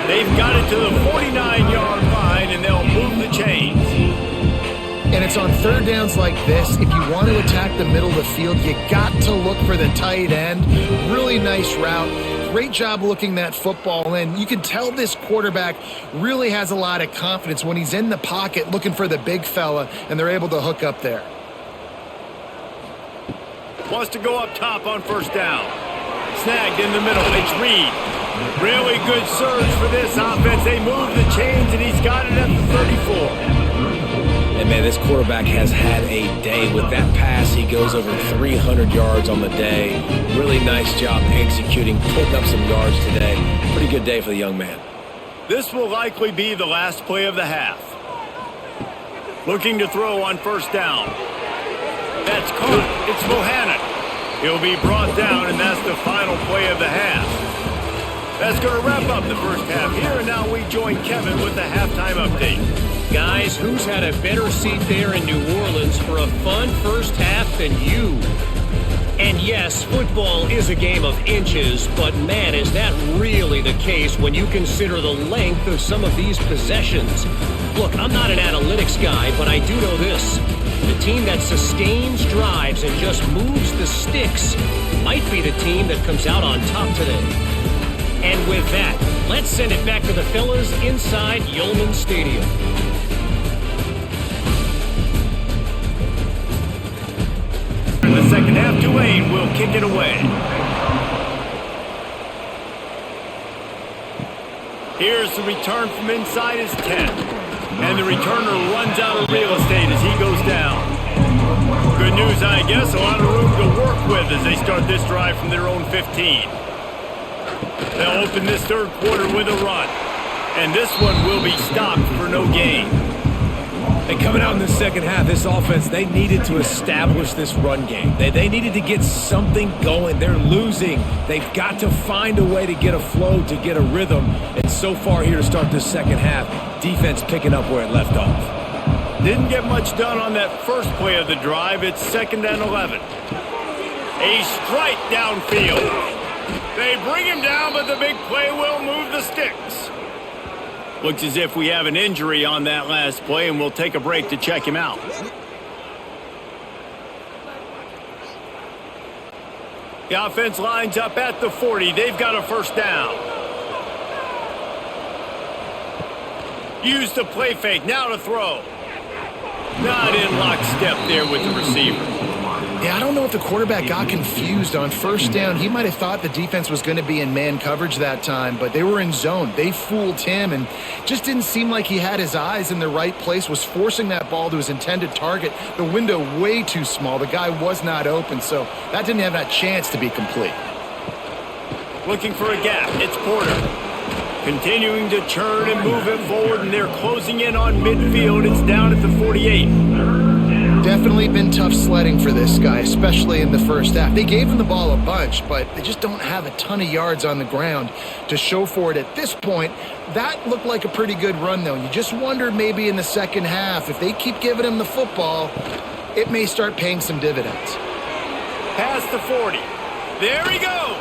They've got it to the 49-yard line, and they'll move the chains. And it's on third downs like this. If you want to attack the middle of the field, you got to look for the tight end. Really nice route. Great job looking that football in. You can tell this quarterback really has a lot of confidence when he's in the pocket looking for the big fella, and they're able to hook up there. Wants to go up top on first down. Snagged in the middle. It's Reed. Really good surge for this offense. They move the chains, and he's got it at the 34. And, man, this quarterback has had a day. With that pass, he goes over 300 yards on the day. Really nice job executing, putting up some yards today. Pretty good day for the young man. This will likely be the last play of the half. Looking to throw on first down. That's caught. It's Bohannon. He'll be brought down, and that's the final play of the half. That's going to wrap up the first half here, and now we join Kevin with the halftime update. Guys, who's had a better seat there in New Orleans for a fun first half than you? And yes, football is a game of inches, but man, is that really the case when you consider the length of some of these possessions. Look, I'm not an analytics guy, but I do know this. The team that sustains drives and just moves the sticks might be the team that comes out on top today. And with that, let's send it back to the fellas inside Yeoman Stadium. In the second half, Tulane will kick it away. Here's the return from inside his 10. And the returner runs out of real estate as he goes down. Good news, I guess. A lot of room to work with as they start this drive from their own 15. They'll open this third quarter with a run. And this one will be stopped for no gain. And coming out in the second half, this offense, they needed to establish this run game. They needed to get something going. They're losing. They've got to find a way to get a flow, to get a rhythm. And so far here to start this second half, defense picking up where it left off. Didn't get much done on that first play of the drive. It's 2nd and 11. A strike downfield. They bring him down, but the big play will move the sticks. Looks as if we have an injury on that last play, and we'll take a break to check him out. The offense lines up at the 40. They've got a first down. Use the play fake. Now to throw. Not in lockstep there with the receiver. Yeah, I don't know if the quarterback got confused on first down. He might have thought the defense was going to be in man coverage that time, but they were in zone. They fooled him and just didn't seem like he had his eyes in the right place, was forcing that ball to his intended target. The window way too small. The guy was not open, so that didn't have that chance to be complete. Looking for a gap. It's Porter. Continuing to churn and move it forward, and they're closing in on midfield. It's down at the 48. Definitely been tough sledding for this guy, especially in the first half. They gave him the ball a bunch, but they just don't have a ton of yards on the ground to show for it at this point. That looked like a pretty good run, though. You just wonder maybe in the second half, if they keep giving him the football, it may start paying some dividends. Past the 40. There he goes.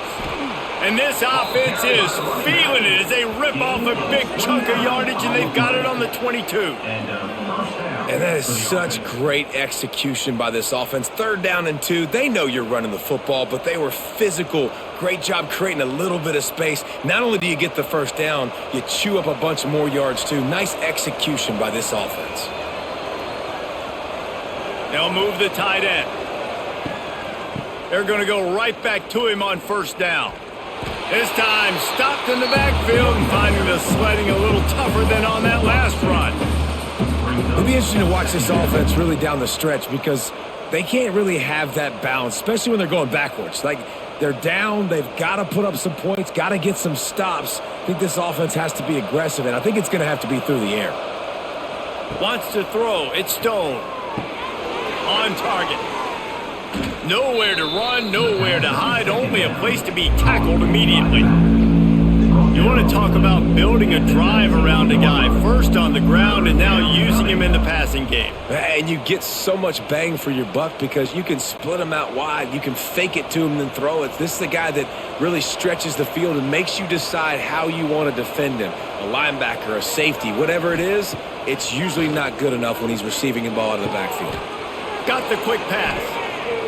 And this offense is feeling it as they rip off a big chunk of yardage, and they've got it on the 22. And that is such great execution by this offense. 3rd down and 2. They know you're running the football, but they were physical. Great job creating a little bit of space. Not only do you get the first down, you chew up a bunch more yards too. Nice execution by this offense. They'll move the tight end. They're going to go right back to him on first down. This time stopped in the backfield and finding the sledding a little tougher than on that last run. It'll be interesting to watch this offense really down the stretch because they can't really have that balance, especially when they're going backwards. Like, they're down, they've got to put up some points, got to get some stops. I think this offense has to be aggressive, and I think it's going to have to be through the air. Wants to throw. It's Stone. On target. Nowhere to run, nowhere to hide, only a place to be tackled immediately. You want to talk about building a drive around a guy, first on the ground and now using him in the passing game. And you get so much bang for your buck because you can split him out wide. You can fake it to him and then throw it. This is the guy that really stretches the field and makes you decide how you want to defend him. A linebacker, a safety, whatever it is, it's usually not good enough when he's receiving a ball out of the backfield. Got the quick pass.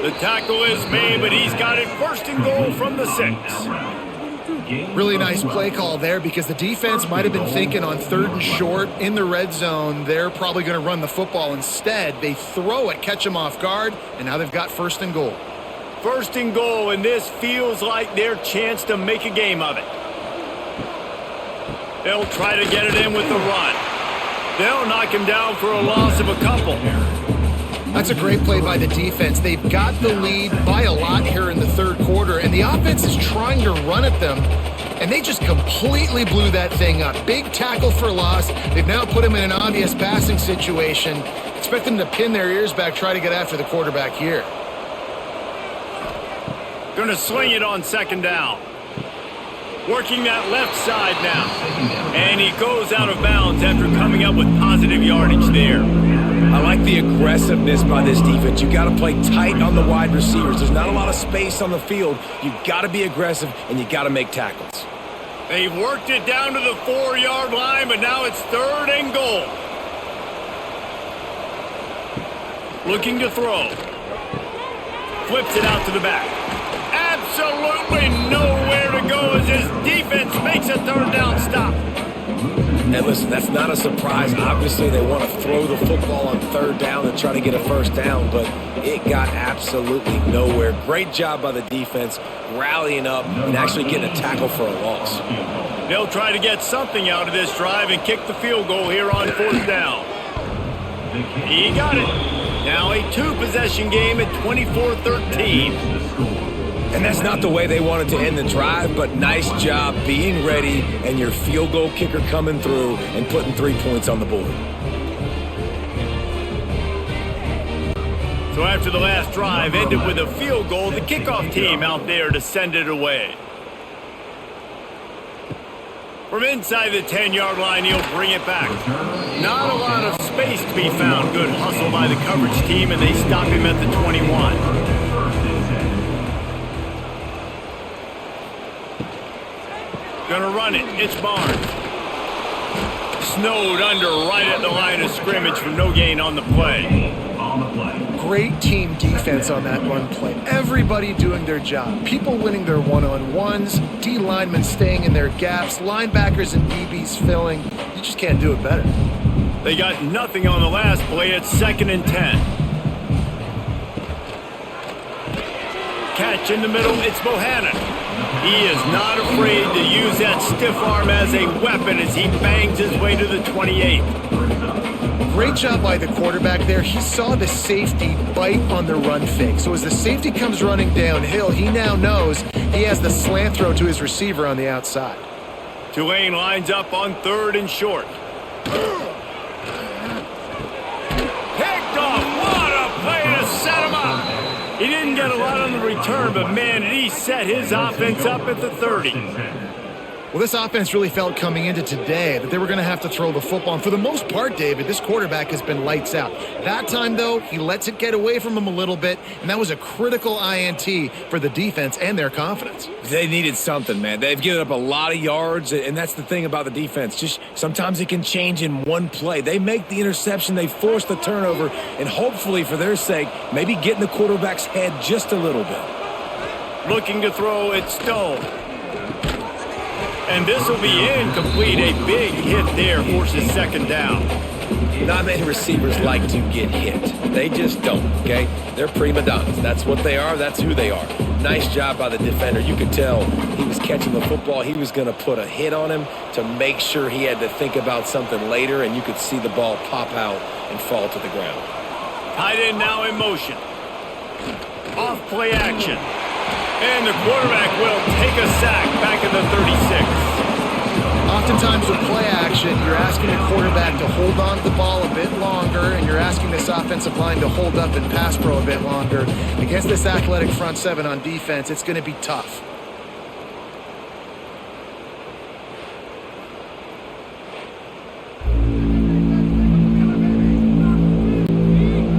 The tackle is made, but he's got it 1st and goal from the 6. Really nice play call there because the defense might have been thinking on 3rd and short in the red zone, they're probably going to run the football. Instead, they throw it, catch them off guard, and now they've got 1st and goal. 1st and goal, and this feels like their chance to make a game of it. They'll try to get it in with the run. They'll knock him down for a loss of a couple. That's a great play by the defense. They've got the lead by a lot here in the 3rd quarter, and the offense is trying to run at them, and they just completely blew that thing up. Big tackle for loss. They've now put him in an obvious passing situation. Expect them to pin their ears back, try to get after the quarterback here. Going to sling it on 2nd down. Working that left side now. And he goes out of bounds after coming up with positive yardage there. I like the aggressiveness by this defense. You got to play tight on the wide receivers. There's not a lot of space on the field. You got to be aggressive, and you got to make tackles. They've worked it down to the 4-yard line, but now it's 3rd and goal. Looking to throw. Flips it out to the back. Absolutely nowhere to go as his defense makes a 3rd down stop. And listen, that's not a surprise. Obviously, they want to throw the football on 3rd down and try to get a 1st down, but it got absolutely nowhere. Great job by the defense, rallying up and actually getting a tackle for a loss. They'll try to get something out of this drive and kick the field goal here on 4th down. He got it. Now a 2-possession game at 24-13. And that's not the way they wanted to end the drive, but nice job being ready and your field goal kicker coming through and putting 3 points on the board. So after the last drive ended with a field goal, the kickoff team out there to send it away. From inside the 10-yard line, he'll bring it back. Not a lot of space to be found. Good hustle by the coverage team, and they stop him at the 21. Gonna run it. It's Barnes. Snowed under right at the line of scrimmage for no gain on the play. Great team defense on that run play. Everybody doing their job. People winning their one-on-ones, D linemen staying in their gaps, linebackers and DBs filling. You just can't do it better. They got nothing on the last play. It's 2nd and 10. Catch in the middle. It's Bohannon. He is not afraid to use that stiff arm as a weapon as he bangs his way to the 28. Great job by the quarterback there. He saw the safety bite on the run fake. So as the safety comes running downhill, he now knows he has the slant throw to his receiver on the outside. Tulane lines up on 3rd and short. Picked off. What a play to set him up. He didn't get a lot on the return, but man, did he set his offense up at the 30. Well, this offense really felt coming into today that they were going to have to throw the football. And for the most part, David, this quarterback has been lights out. That time, though, he lets it get away from him a little bit, and that was a critical INT for the defense and their confidence. They needed something, man. They've given up a lot of yards, and that's the thing about the defense. Just sometimes it can change in one play. They make the interception, they force the turnover, and hopefully, for their sake, maybe get in the quarterback's head just a little bit. Looking to throw, it's Stone. And this will be incomplete. A big hit there forces 2nd down. Not many receivers like to get hit. They just don't, okay? They're prima donnas. That's what they are. That's who they are. Nice job by the defender. You could tell he was catching the football. He was going to put a hit on him to make sure he had to think about something later, and you could see the ball pop out and fall to the ground. Tight end now in motion. Off play action. And the quarterback will take a sack back at the 36. Oftentimes with play action, you're asking a quarterback to hold on to the ball a bit longer, and you're asking this offensive line to hold up and pass pro a bit longer. Against this athletic front seven on defense, it's going to be tough.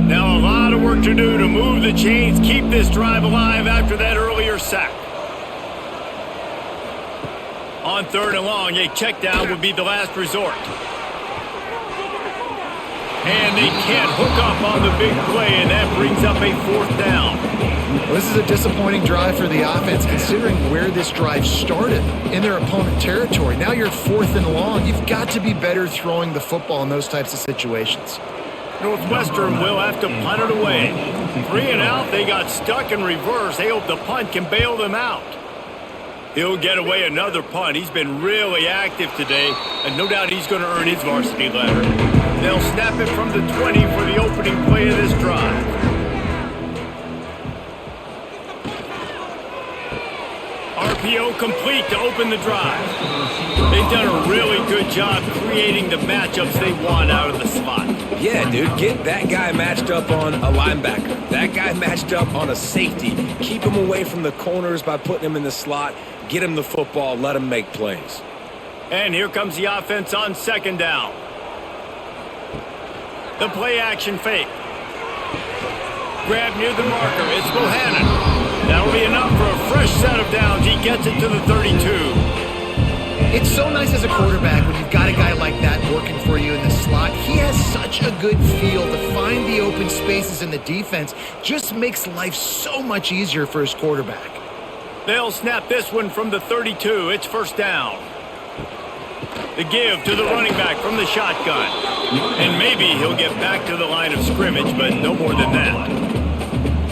Now a lot of work to do to move the chains, keep this drive alive after that earlier sack. On 3rd and long, a check down would be the last resort. And they can't hook up on the big play, and that brings up a 4th down. Well, this is a disappointing drive for the offense, considering where this drive started in their opponent territory. Now you're 4th and long. You've got to be better throwing the football in those types of situations. Northwestern will have to punt it away. 3 and out, they got stuck in reverse. They hope the punt can bail them out. He'll get away another punt. He's been really active today, and no doubt he's going to earn his varsity letter. They'll snap it from the 20 for the opening play of this drive. RPO complete to open the drive. They've done a really good job creating the matchups they want out of the slot. Yeah, dude, get that guy matched up on a linebacker. That guy matched up on a safety. Keep him away from the corners by putting him in the slot. Get him the football. Let him make plays. And here comes the offense on 2nd down. The play action fake. Grab near the marker. It's Bohannon. That'll be enough for a fresh set of downs. He gets it to the 32. It's so nice as a quarterback when you've got a guy like that working for you in the slot. He has such a good feel to find the open spaces in the defense. Just makes life so much easier for his quarterback. They'll snap this one from the 32. It's first down. The give to the running back from the shotgun. And maybe he'll get back to the line of scrimmage, but no more than that.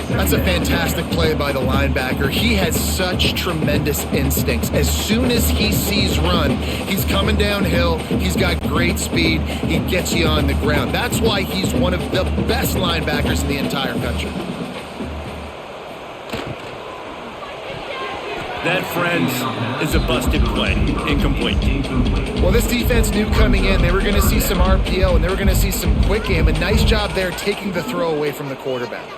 That's a fantastic play by the linebacker. He has such tremendous instincts. As soon as he sees run, he's coming downhill. He's got great speed. He gets you on the ground. That's why he's one of the best linebackers in the entire country. That, friends, is a busted play. Incomplete. Well, this defense knew coming in they were going to see some RPO and they were going to see some quick game. A nice job there taking the throw away from the quarterback.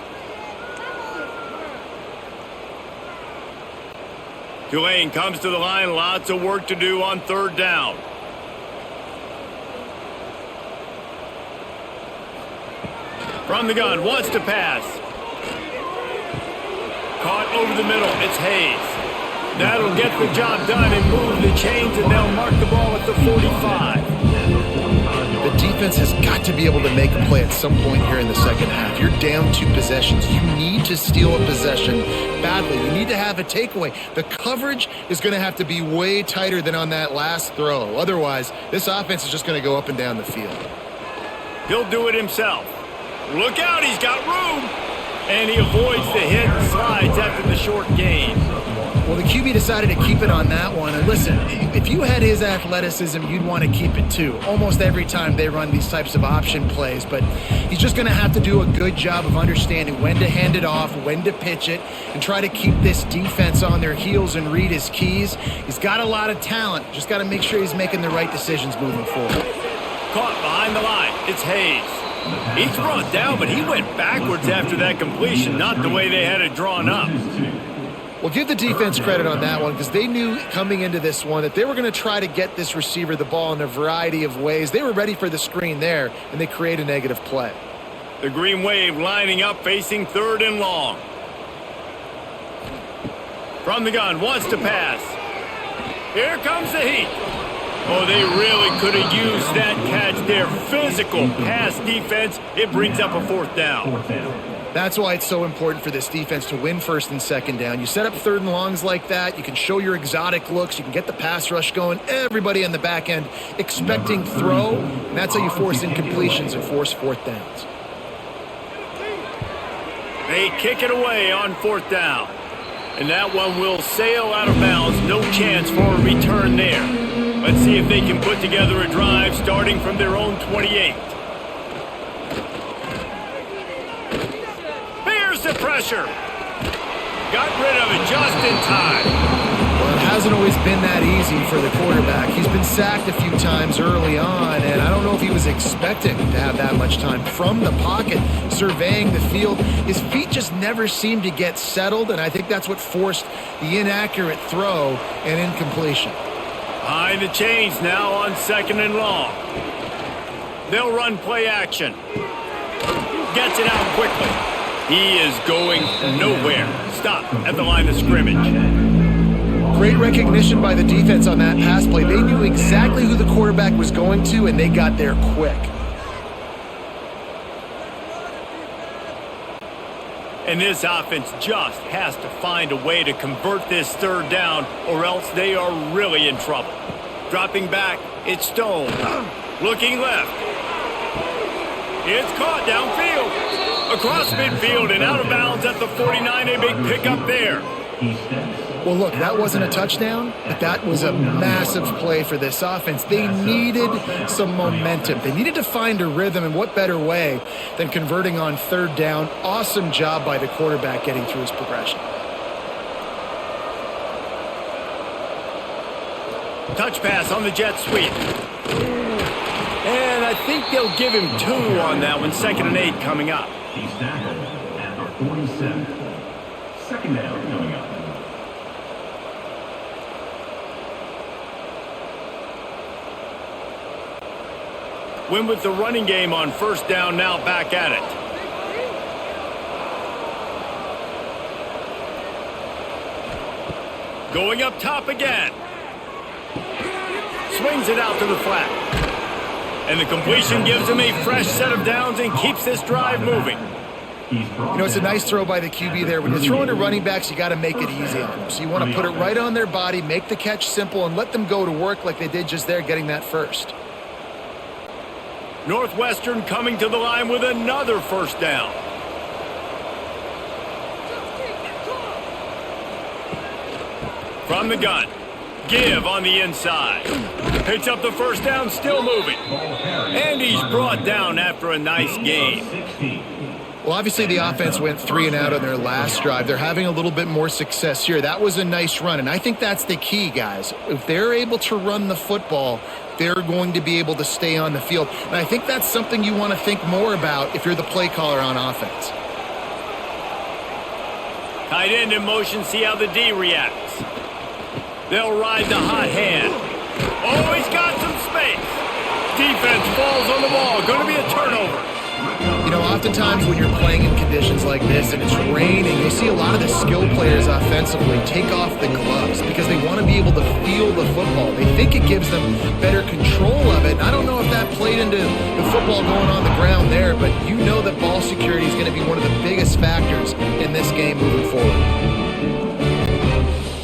Tulane comes to the line. Lots of work to do on third down. From the gun, wants to pass. Caught over the middle. It's Hayes. That'll get the job done and move the chains, and they'll mark the ball at the 45. The defense has got to be able to make a play at some point here in the second half. You're down 2 possessions. You need to steal a possession badly. You need to have a takeaway. The coverage is going to have to be way tighter than on that last throw. Otherwise, this offense is just going to go up and down the field. He'll do it himself. Look out, he's got room. And he avoids the hit and slides after the short gain. Well, the QB decided to keep it on that one. And listen, if you had his athleticism, you'd want to keep it too. Almost every time they run these types of option plays. But he's just going to have to do a good job of understanding when to hand it off, when to pitch it, and try to keep this defense on their heels and read his keys. He's got a lot of talent. Just got to make sure he's making the right decisions moving forward. Caught behind the line. It's Hayes. He's brought down, but he went backwards after that completion, not the way they had it drawn up. Well, give the defense credit on that one because they knew coming into this one that they were going to try to get this receiver the ball in a variety of ways. They were ready for the screen there, and they create a negative play. The Green Wave lining up, facing third and long. From the gun, wants to pass. Here comes the heat. Oh, they really could have used that catch there. Physical pass defense. It brings up a fourth down. That's why it's so important for this defense to win first and second down. You set up third and longs like that. You can show your exotic looks. You can get the pass rush going. Everybody on the back end expecting throw. And that's how you force incompletions and force fourth downs. They kick it away on fourth down. And that one will sail out of bounds. No chance for a return there. Let's see if they can put together a drive starting from their own 28. Here's the pressure. Got rid of it just in time. Well, it hasn't always been that easy for the quarterback. He's been sacked a few times early on, and I don't know if he was expecting to have that much time from the pocket, surveying the field. His feet just never seemed to get settled, and I think that's what forced the inaccurate throw and incompletion. Behind the chains now on second and long. They'll run play action. Gets it out quickly. He is going nowhere. Stop at the line of scrimmage. Great recognition by the defense on that pass play. They knew exactly who the quarterback was going to, and they got there quick. And this offense just has to find a way to convert this third down, or else they are really in trouble. Dropping back, it's Stone. Looking left. It's caught downfield. Across midfield and out of bounds at the 49. A big pickup there. Well, look, that wasn't a touchdown, but that was a massive play for this offense. They needed some momentum. They needed to find a rhythm, and what better way than converting on third down. Awesome job by the quarterback getting through his progression. Touch pass on the jet sweep. And I think they'll give him 2 on that one. 2nd and 8 coming up. He's tackled at the 47. Second down coming up. Went with the running game on first down, now back at it. Going up top again. Swings it out to the flat. And the completion gives him a fresh set of downs and keeps this drive moving. You know, it's a nice throw by the QB there. When you're throwing to running backs, you got to make it easy on them. So you want to put it right on their body, make the catch simple, and let them go to work like they did just there, getting that first. Northwestern coming to the line with another first down. From the gun. Give on the inside. Picks up the first down, still moving. And he's brought down after a nice game. Well, obviously the offense went 3 and out on their last drive. They're having a little bit more success here. That was a nice run, and I think that's the key, guys. If they're able to run the football, they're going to be able to stay on the field. And I think that's something you want to think more about if you're the play caller on offense. Tight end in motion, see how the D reacts. They'll ride the hot hand. Oh, he's got some space. Defense falls on the ball. Going to be a turnover. You know, oftentimes when you're playing in conditions like this and it's raining, you'll see a lot of the skill players offensively take off the gloves because they want to be able to feel the football. They think it gives them better control of it. And I don't know if that played into the football going on the ground there, but you know that ball security is going to be one of the biggest factors in this game moving forward.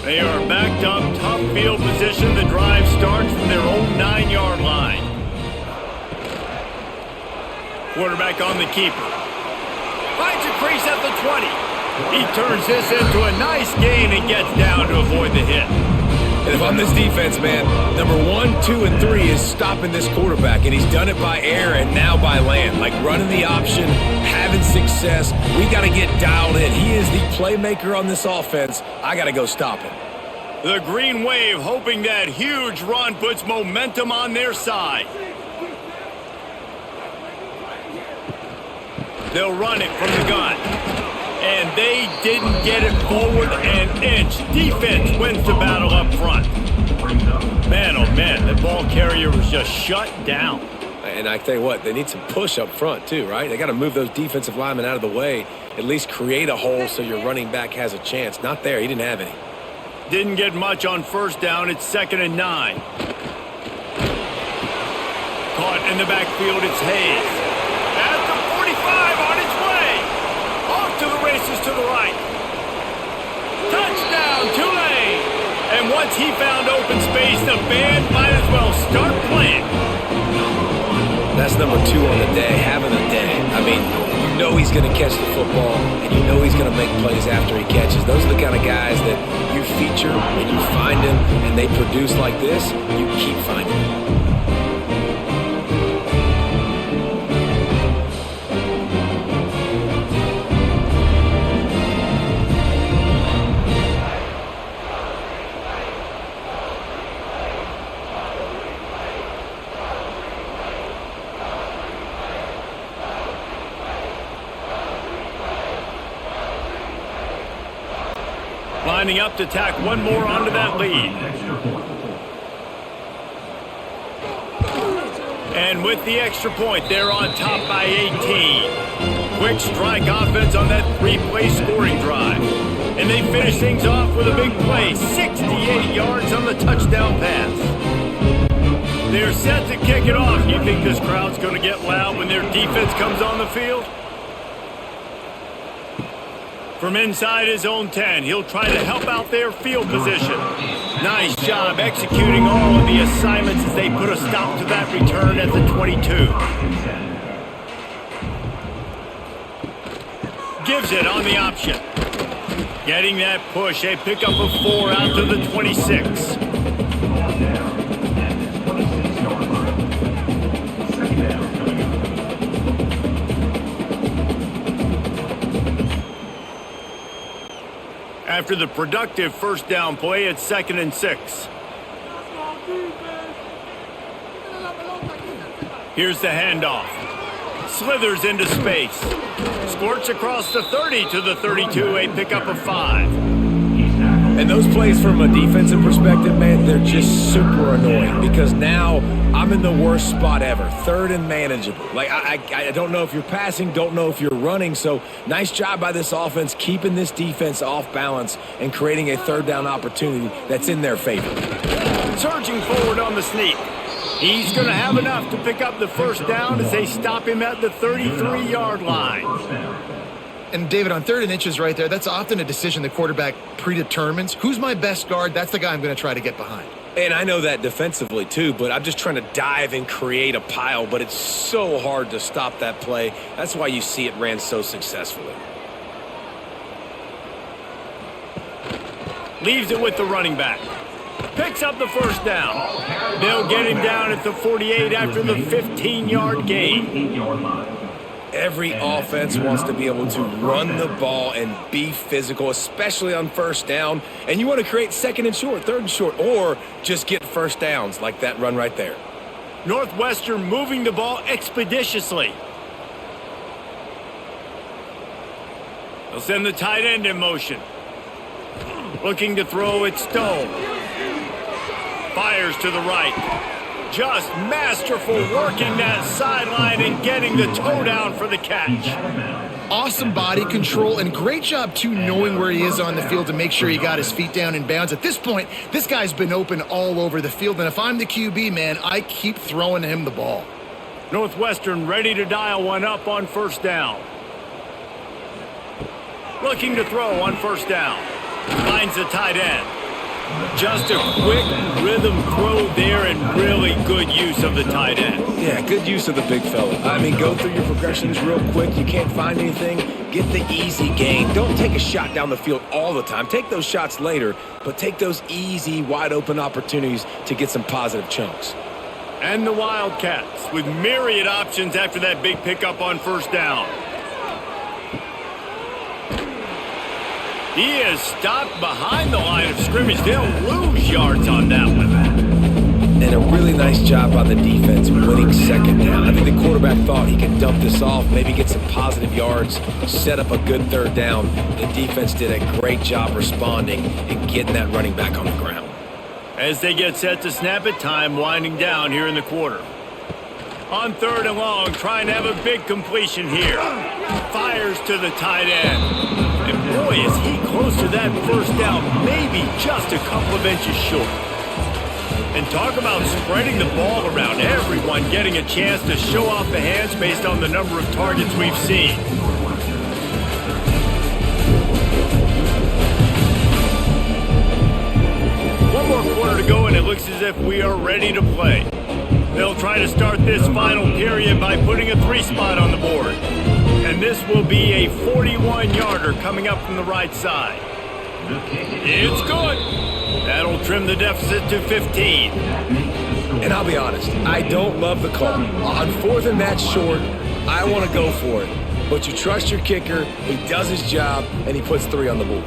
They are backed up, top field position. The drive starts from their own 9-yard line. Quarterback on the keeper. Finds a crease at the 20. He turns this into a nice gain and gets down to avoid the hit. And if I'm this defense, man, number 1, 2, and 3 is stopping this quarterback, and he's done it by air and now by land. Like running the option, having success. We got to get dialed in. He is the playmaker on this offense. I got to go stop him. The Green Wave hoping that huge run puts momentum on their side. They'll run it from the gun. And they didn't get it forward an inch. Defense wins the battle up front. Man, oh man, the ball carrier was just shut down. And I tell you what, they need some push up front too, right? They got to move those defensive linemen out of the way, at least create a hole so your running back has a chance. Not there. He didn't have any. Didn't get much on first down. It's 2nd and 9. Caught in the backfield, it's Hayes. At the 45 on its way. Off to the races to the right. Touchdown, Tulane. And once he found open space, the band might as well start playing. That's number 2 on the day, having a day. I mean, you know he's going to catch the football, and you know he's going to make plays after he catches. Those are the kind of guys that you feature and you find them, and they produce like this, you keep finding them. Lining up to tack one more onto that lead. And with the extra point, they're on top by 18. Quick strike offense on that 3-play scoring drive. And they finish things off with a big play, 68 yards on the touchdown pass. They're set to kick it off. You think this crowd's going to get loud when their defense comes on the field? From inside his own 10, he'll try to help out their field position. Nice job executing all of the assignments as they put a stop to that return at the 22. Gives it on the option. Getting that push, a pickup of 4 out to the 26. After the productive first down play, it's 2nd and 6. Here's the handoff. Slithers into space. Squirts across the 30 to the 32, a pickup of 5. And those plays from a defensive perspective, man, they're just super annoying because now I'm in the worst spot ever, third and manageable. Like, I don't know if you're passing, don't know if you're running, so nice job by this offense keeping this defense off balance and creating a third down opportunity that's in their favor. Surging forward on the sneak. He's going to have enough to pick up the first down as they stop him at the 33-yard line. And David, on 3rd and inches right there, that's often a decision the quarterback predetermines. Who's my best guard? That's the guy I'm going to try to get behind. And I know that defensively too, but I'm just trying to dive and create a pile, but it's so hard to stop that play. That's why you see it ran so successfully. Leaves it with the running back. Picks up the first down. They'll get him down at the 48 after the 15-yard gain. 8-yard line. Every offense wants to be able to run the ball and be physical, especially on first down. And you want to create 2nd and short, 3rd and short, or just get first downs like that run right there. Northwestern moving the ball expeditiously. They'll send the tight end in motion. Looking to throw it, Stone. Fires to the right. Just masterful working that sideline and getting the toe down for the catch. Awesome body control and great job, too, knowing where he is on the field to make sure he got his feet down in bounds. At this point, this guy's been open all over the field, and if I'm the QB, man, I keep throwing him the ball. Northwestern ready to dial one up on first down. Looking to throw on first down. Finds the tight end. Just a quick rhythm throw there and really good use of the tight end. Yeah, good use of the big fella. I mean, go through your progressions real quick. You can't find anything, get the easy gain. Don't take a shot down the field all the time. Take those shots later, but take those easy, wide-open opportunities to get some positive chunks. And the Wildcats with myriad options after that big pickup on first down. He is stopped behind the line of scrimmage. They'll lose yards on that one. And a really nice job by the defense winning 2nd down. I think the quarterback thought he could dump this off, maybe get some positive yards, set up a good 3rd down. The defense did a great job responding and getting that running back on the ground. As they get set to snap it, time winding down here in the quarter. On 3rd and long, trying to have a big completion here. Fires to the tight end. And boy, is he close to that first down, maybe just a couple of inches short. And talk about spreading the ball around, everyone getting a chance to show off the hands based on the number of targets we've seen. One more quarter to go, and it looks as if we are ready to play. They'll try to start this final period by putting a 3-spot on the board. And this will be a 41-yarder coming up from the right side. It's good. That'll trim the deficit to 15. And I'll be honest, I don't love the call. On 4th and that's short, I want to go for it. But you trust your kicker, he does his job, and he puts 3 on the board.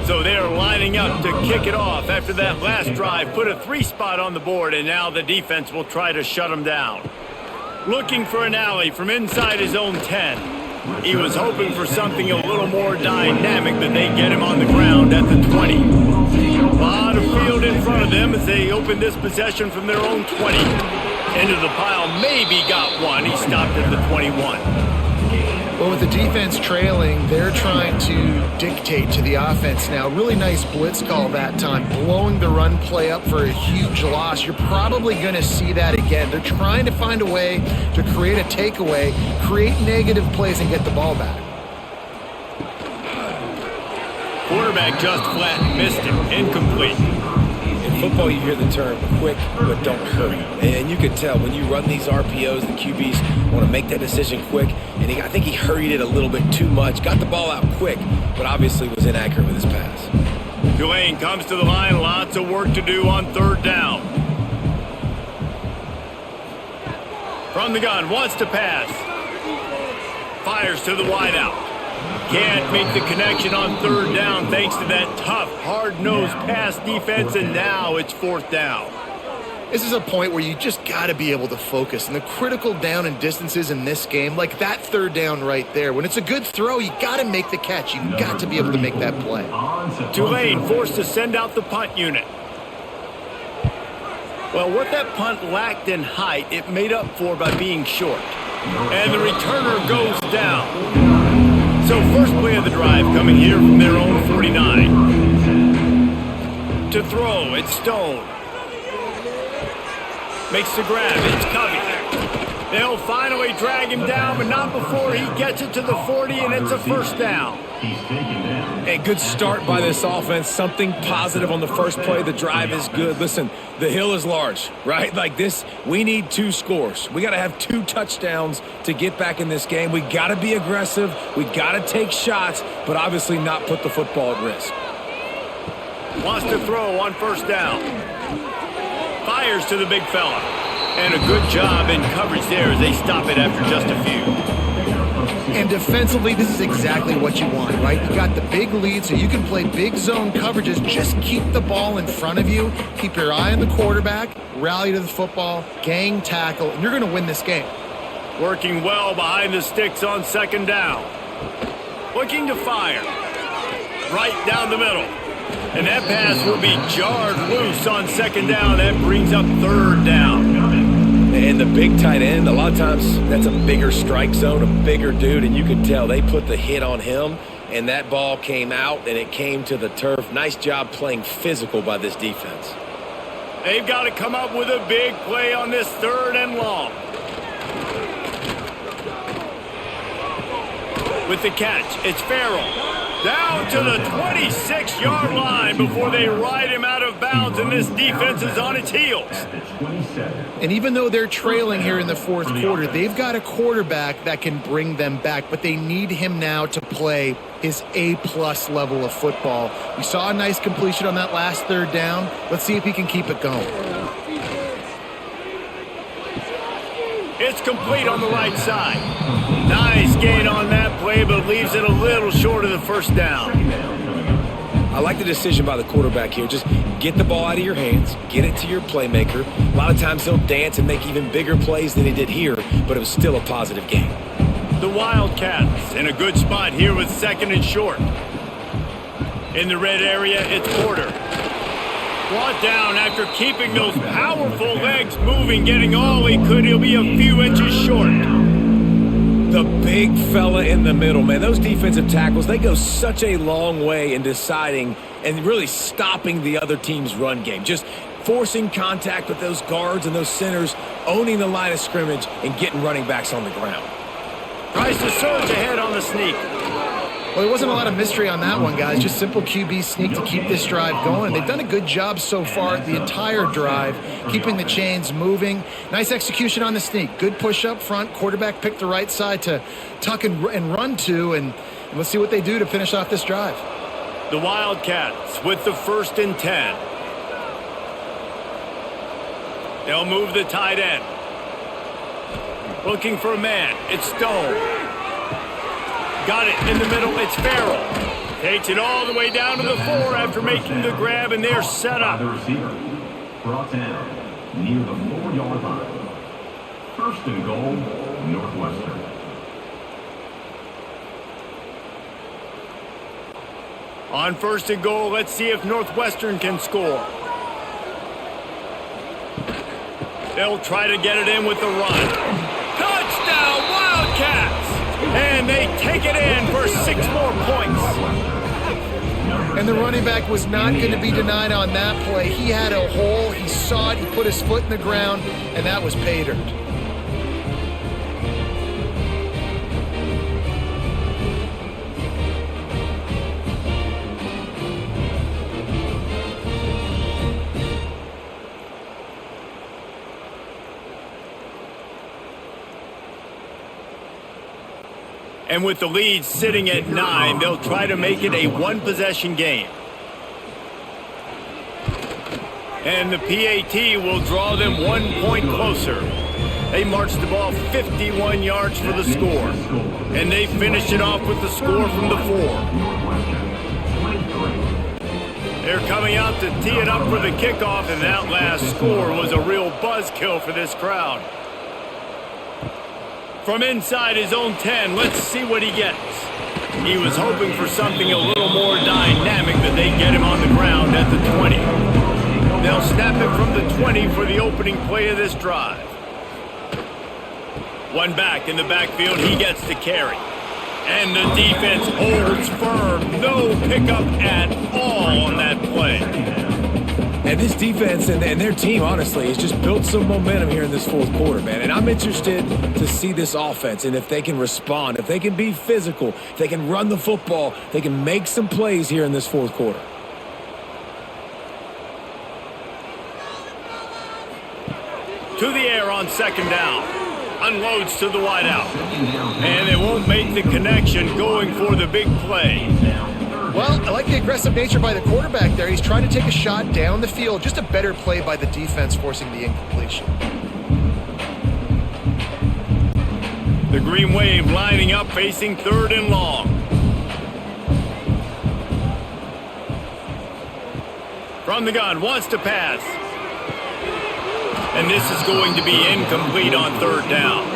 So they're lining up to kick it off after that last drive. Put a 3-spot on the board, and now the defense will try to shut them down. Looking for an alley from inside his own 10. He was hoping for something a little more dynamic, but they get him on the ground at the 20. A lot of field in front of them as they open this possession from their own 20. Into the pile, maybe got one. He stopped at the 21. Well, with the defense trailing, they're trying to dictate to the offense now. Really nice blitz call that time, blowing the run play up for a huge loss. You're probably going to see that again. They're trying to find a way to create a takeaway, create negative plays, and get the ball back. Quarterback just flat missed him. Incomplete. In football, you hear the term quick, but don't hurry. And you can tell when you run these RPOs, the QBs want to make that decision quick. And I think he hurried it a little bit too much. Got the ball out quick, but obviously was inaccurate with his pass. Tulane comes to the line. Lots of work to do on 3rd down. From the gun, wants to pass. Fires to the wideout. Can't make the connection on 3rd down thanks to that tough, hard-nosed pass defense, and now it's 4th down. This is a point where you just got to be able to focus. And the critical down and distances in this game, like that third down right there, when it's a good throw, you got to make the catch. You've got to be able to make that play. Tulane forced to send out the punt unit. Well, what that punt lacked in height, it made up for by being short. And the returner goes down. So first play of the drive coming here from their own 49. To throw, it's Stone. Makes the grab, it's Covey. They'll finally drag him down, but not before he gets it to the 40, and it's a first down. A good start by this offense. Something positive on the first play. The drive is good. Listen, the hill is large, right? Like this, we need 2 scores. We got to have 2 touchdowns to get back in this game. We got to be aggressive. We got to take shots, but obviously not put the football at risk. Wants to throw on first down. Fires to the big fella. And a good job in coverage there as they stop it after just a few. And defensively, this is exactly what you want, right? You got the big lead, so you can play big zone coverages. Just keep the ball in front of you. Keep your eye on the quarterback. Rally to the football. Gang tackle. And you're going to win this game. Working well behind the sticks on second down. Looking to fire. Right down the middle. And that pass will be jarred loose on second down. That brings up third down. And the big tight end, a lot of times that's a bigger strike zone, a bigger dude, and you can tell they put the hit on him, and that ball came out, and it came to the turf. Nice job playing physical by this defense. They've got to come up with a big play on this third and long. With the catch, it's Farrell. Down to the 26-yard line before they ride him out of bounds, and this defense is on its heels. And even though they're trailing here in the fourth quarter, they've got a quarterback that can bring them back, but they need him now to play his A-plus level of football. We saw a nice completion on that last third down. Let's see if he can keep it going. It's complete on the right side. Nice gain on that play, but leaves it a little short of the first down. I like the decision by the quarterback here. Just get the ball out of your hands, get it to your playmaker. A lot of times he'll dance and make even bigger plays than he did here, but it was still a positive game. The Wildcats in a good spot here with second and short. In the red area, it's Porter. Brought down after keeping those powerful legs moving, getting all he could. He'll be a few inches short. The big fella in the middle, man. Those defensive tackles, they go such a long way in deciding and really stopping the other team's run game. Just forcing contact with those guards and those centers, owning the line of scrimmage, and getting running backs on the ground. Tries to surge ahead on the sneak. Well, there wasn't a lot of mystery on that one, guys. Just simple QB sneak to keep this drive going. They've done a good job so far the entire drive, keeping the chains moving. Nice execution on the sneak. Good push up front. Quarterback picked the right side to tuck and run to, and let's see what they do to finish off this drive. The Wildcats with the 1st and 10. They'll move the tight end. Looking for a man. It's Stone. Got it in the middle. It's Farrell. Takes it all the way down to the 4 after making the grab, and they're set up. The receiver brought down near the 4-yard line. 1st and goal, Northwestern. On 1st and goal, let's see if Northwestern can score. They'll try to get it in with the run. Touchdown, Wildcats! And they take it in for 6 more points. And the running back was not going to be denied on that play. He had a hole. He saw it. He put his foot in the ground, and that was pay dirt. And with the lead sitting at 9, they'll try to make it a one-possession game. And the PAT will draw them 1 point closer. They march the ball 51 yards for the score. And they finish it off with the score from the 4. They're coming out to tee it up for the kickoff, and that last score was a real buzzkill for this crowd. From inside his own 10, let's see what he gets. He was hoping for something a little more dynamic, that they get him on the ground at the 20. They'll snap it from the 20 for the opening play of this drive. One back in the backfield, he gets to carry. And the defense holds firm. No pickup at all on that play. And this defense and their team, honestly, has just built some momentum here in this fourth quarter, man. And I'm interested to see this offense and if they can respond, if they can be physical, if they can run the football, they can make some plays here in this fourth quarter. To the air on second down. Unloads to the wideout. And they won't make the connection going for the big play. Well, I like the aggressive nature by the quarterback there. He's trying to take a shot down the field. Just a better play by the defense forcing the incompletion. The Green Wave lining up facing third and long. From the gun, wants to pass. And this is going to be incomplete on third down.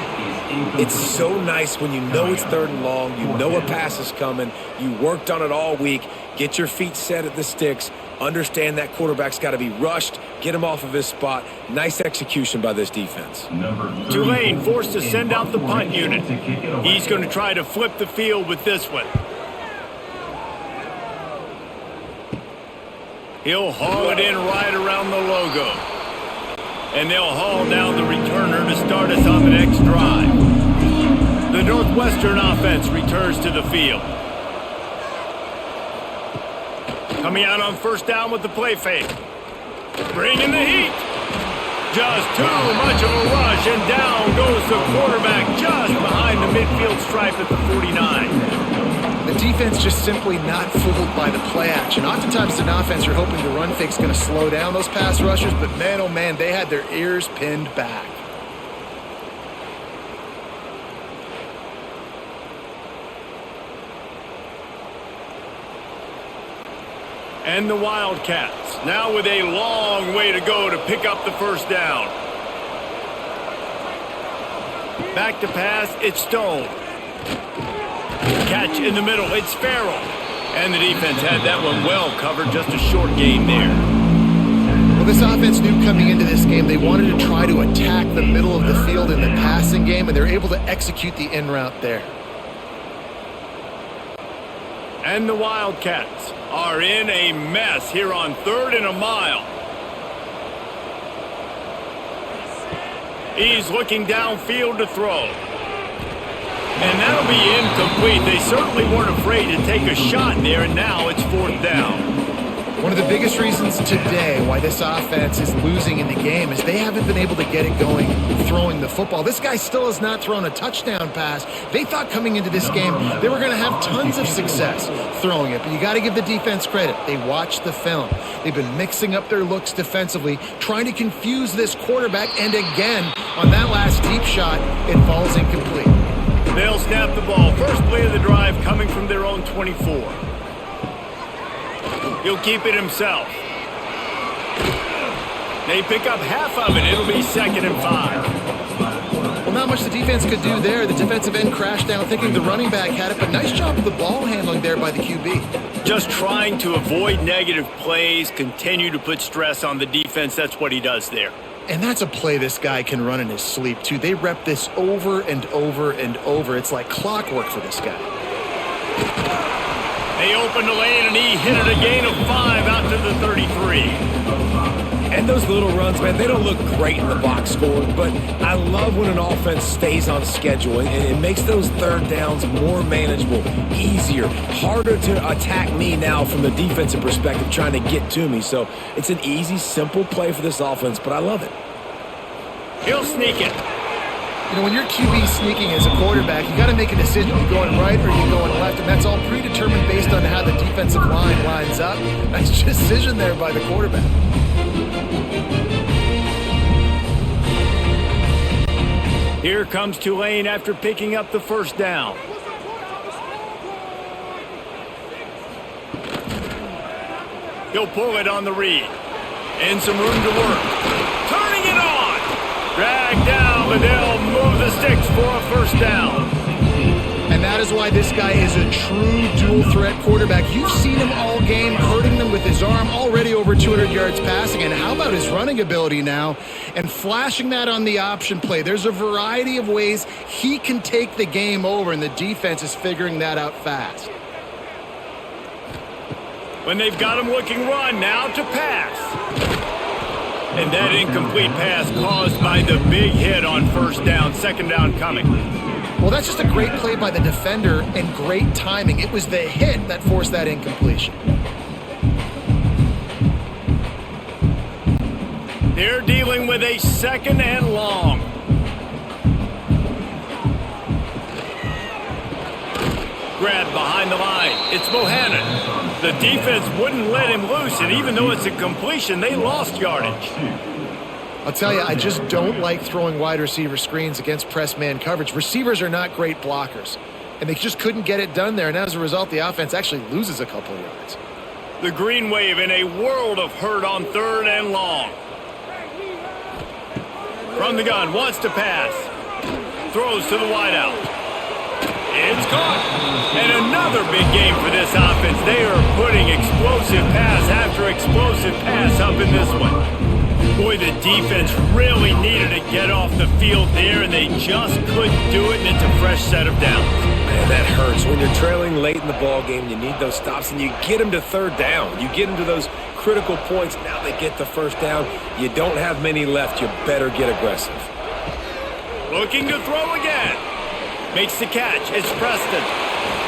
It's so nice when you know it's third and long, you know a pass is coming, you worked on it all week, get your feet set at the sticks, understand that quarterback's got to be rushed, get him off of his spot. Nice execution by this defense. Tulane forced to send out the punt unit. He's going to try to flip the field with this one. He'll haul it in right around the logo. And they'll haul down the returner to start us on the next drive. The Northwestern offense returns to the field. Coming out on first down with the play fake. Bringing the heat. Just too much of a rush, and down goes the quarterback just behind the midfield stripe at the 49. The defense just simply not fooled by the play action. Oftentimes, an offense you're hoping the run fake's going to slow down those pass rushers, but man, oh man, they had their ears pinned back. And the Wildcats, now with a long way to go to pick up the first down. Back to pass, it's Stone. Catch in the middle, it's Farrell. And the defense had that one well covered, just a short gain there. Well, this offense knew coming into this game they wanted to try to attack the middle of the field in the passing game, and they're able to execute the in route there. And the Wildcats are in a mess here on third and a mile. He's looking downfield to throw. And that'll be incomplete. They certainly weren't afraid to take a shot there, and now it's fourth down. One of the biggest reasons today why this offense is losing in the game is they haven't been able to get it going throwing the football. This guy still has not thrown a touchdown pass. They thought coming into this game they were going to have tons of success throwing it, but you got to give the defense credit. They watched the film. They've been mixing up their looks defensively, trying to confuse this quarterback, and again, on that last deep shot, it falls incomplete. They'll snap the ball. First play of the drive coming from their own 24. He'll keep it himself. They pick up half of it. It'll be 2nd and 5. Well, not much the defense could do there. The defensive end crashed down thinking the running back had it, but nice job of the ball handling there by the QB. Just trying to avoid negative plays, continue to put stress on the defense. That's what he does there. And that's a play this guy can run in his sleep, too. They rep this over and over and over. It's like clockwork for this guy. They opened the lane, and he hit it a gain of 5 out to the 33. And those little runs, man, they don't look great in the box score, but I love when an offense stays on schedule, and it makes those third downs more manageable, easier, harder to attack me now from the defensive perspective trying to get to me. So it's an easy, simple play for this offense, but I love it. He'll sneak it. You know, when you're QB sneaking as a quarterback, you got to make a decision. You're going right or you're going left, and that's all predetermined based on how the defensive line lines up. Nice decision there by the quarterback. Here comes Tulane after picking up the first down. He'll pull it on the read. And some room to work. Turning it on. Dragged down, but they'll move the sticks for a first down. And that is why this guy is a true dual-threat quarterback. You've seen him all game, hurting them with his arm, already over 200 yards passing. And how about his running ability now? And flashing that on the option play. There's a variety of ways he can take the game over, and the defense is figuring that out fast. When they've got him looking run, now to pass. And that incomplete pass caused by the big hit on first down, second down coming. Well, that's just a great play by the defender and great timing. It was the hit that forced that incompletion. They're dealing with a second and long. Grabbed behind the line. It's Bohannon. The defense wouldn't let him loose, and even though it's a completion, they lost yardage. I'll tell you, I just don't like throwing wide receiver screens against press man coverage. Receivers are not great blockers, and they just couldn't get it done there, and as a result, the offense actually loses a couple of yards. The Green Wave in a world of hurt on third and long. From the gun, wants to pass. Throws to the wideout. It's caught. And another big game for this offense. They are putting explosive pass after explosive pass up in this one. Boy, the defense really needed to get off the field there, and they just couldn't do it, and it's a fresh set of downs. Man, that hurts. When you're trailing late in the ball game, you need those stops, and you get them to third down. You get them to those critical points. Now they get the first down. You don't have many left. You better get aggressive. Looking to throw again. Makes the catch. It's Preston.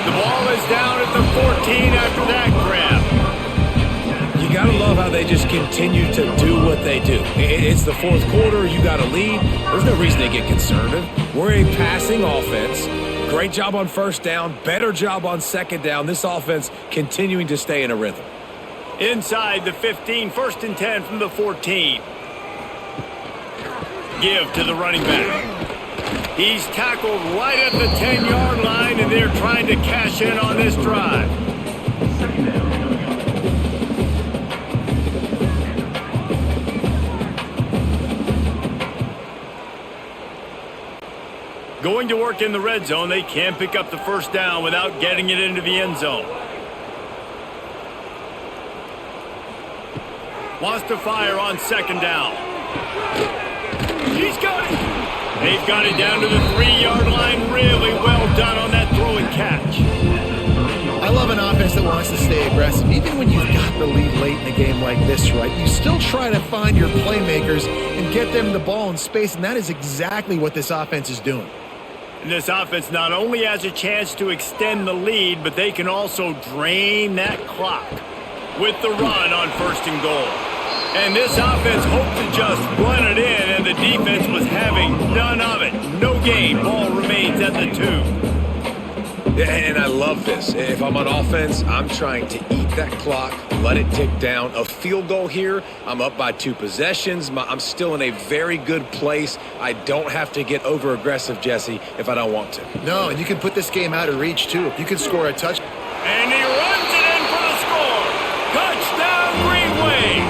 The ball is down at the 14 after that grab. You got to love how they just continue to do what they do. It's the fourth quarter. You got a lead. There's no reason to get conservative. We're a passing offense. Great job on first down. Better job on second down. This offense continuing to stay in a rhythm. Inside the 15, first and 10 from the 14. Give to the running back. He's tackled right at the 10-yard line, and they're trying to cash in on this drive. Going to work in the red zone. They can't pick up the first down without getting it into the end zone. Wants to fire on second down. He's got it. They've got it down to the 3-yard line. Really well done on that throw and catch. I love an offense that wants to stay aggressive. Even when you've got the lead late in a game like this, right, you still try to find your playmakers and get them the ball in space, and that is exactly what this offense is doing. And this offense not only has a chance to extend the lead, but they can also drain that clock with the run on first and goal. And this offense hoped to just run it in, and the defense was having none of it. No gain. Ball remains at the 2. Yeah, and I love this. If I'm on offense, I'm trying to eat that clock, let it tick down. A field goal here, I'm up by 2 possessions. I'm still in a very good place. I don't have to get over-aggressive, Jesse, if I don't want to. No, and you can put this game out of reach, too. If you can score a touchdown. And he runs it in for the score. Touchdown, Green Wave.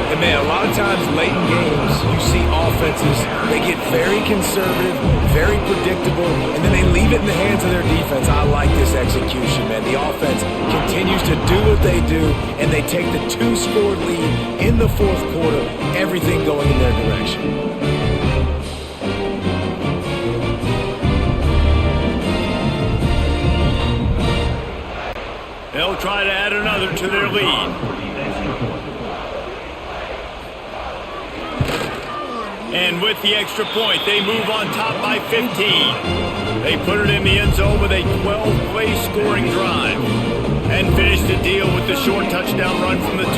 And man, a lot of times late in games, you see offenses, they get very conservative, very predictable, and then they leave it in the hands of their defense. I like this execution, man. The offense continues to do what they do, and they take the 2-score lead in the fourth quarter, everything going in their direction. They'll try to add another to their lead. And with the extra point, they move on top by 15. They put it in the end zone with a 12-play scoring drive and finish the deal with the short touchdown run from the 2.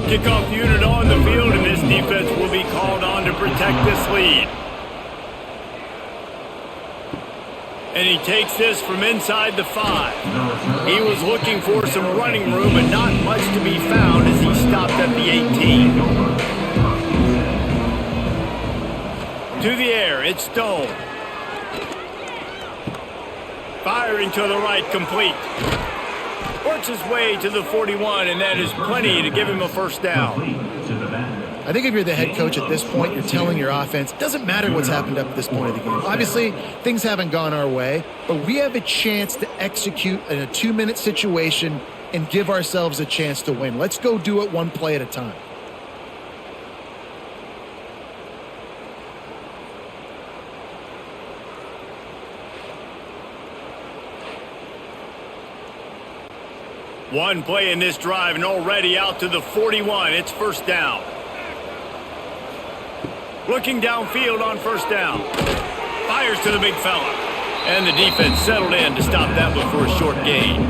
Kickoff unit on the field, and this defense will be called on to protect this lead. And he takes this from inside the 5. He was looking for some running room, but not much to be found as he stopped at the 18. To the air, it's Stone. Firing to the right, complete. Works his way to the 41, and that is plenty to give him a first down. I think if you're the head coach at this point, you're telling your offense, it doesn't matter what's happened up to this point of the game. Obviously, things haven't gone our way, but we have a chance to execute in a 2-minute situation and give ourselves a chance to win. Let's go do it one play at a time. One play in this drive and already out to the 41. It's first down. Looking downfield on first down. Fires to the big fella. And the defense settled in to stop that one for a short gain.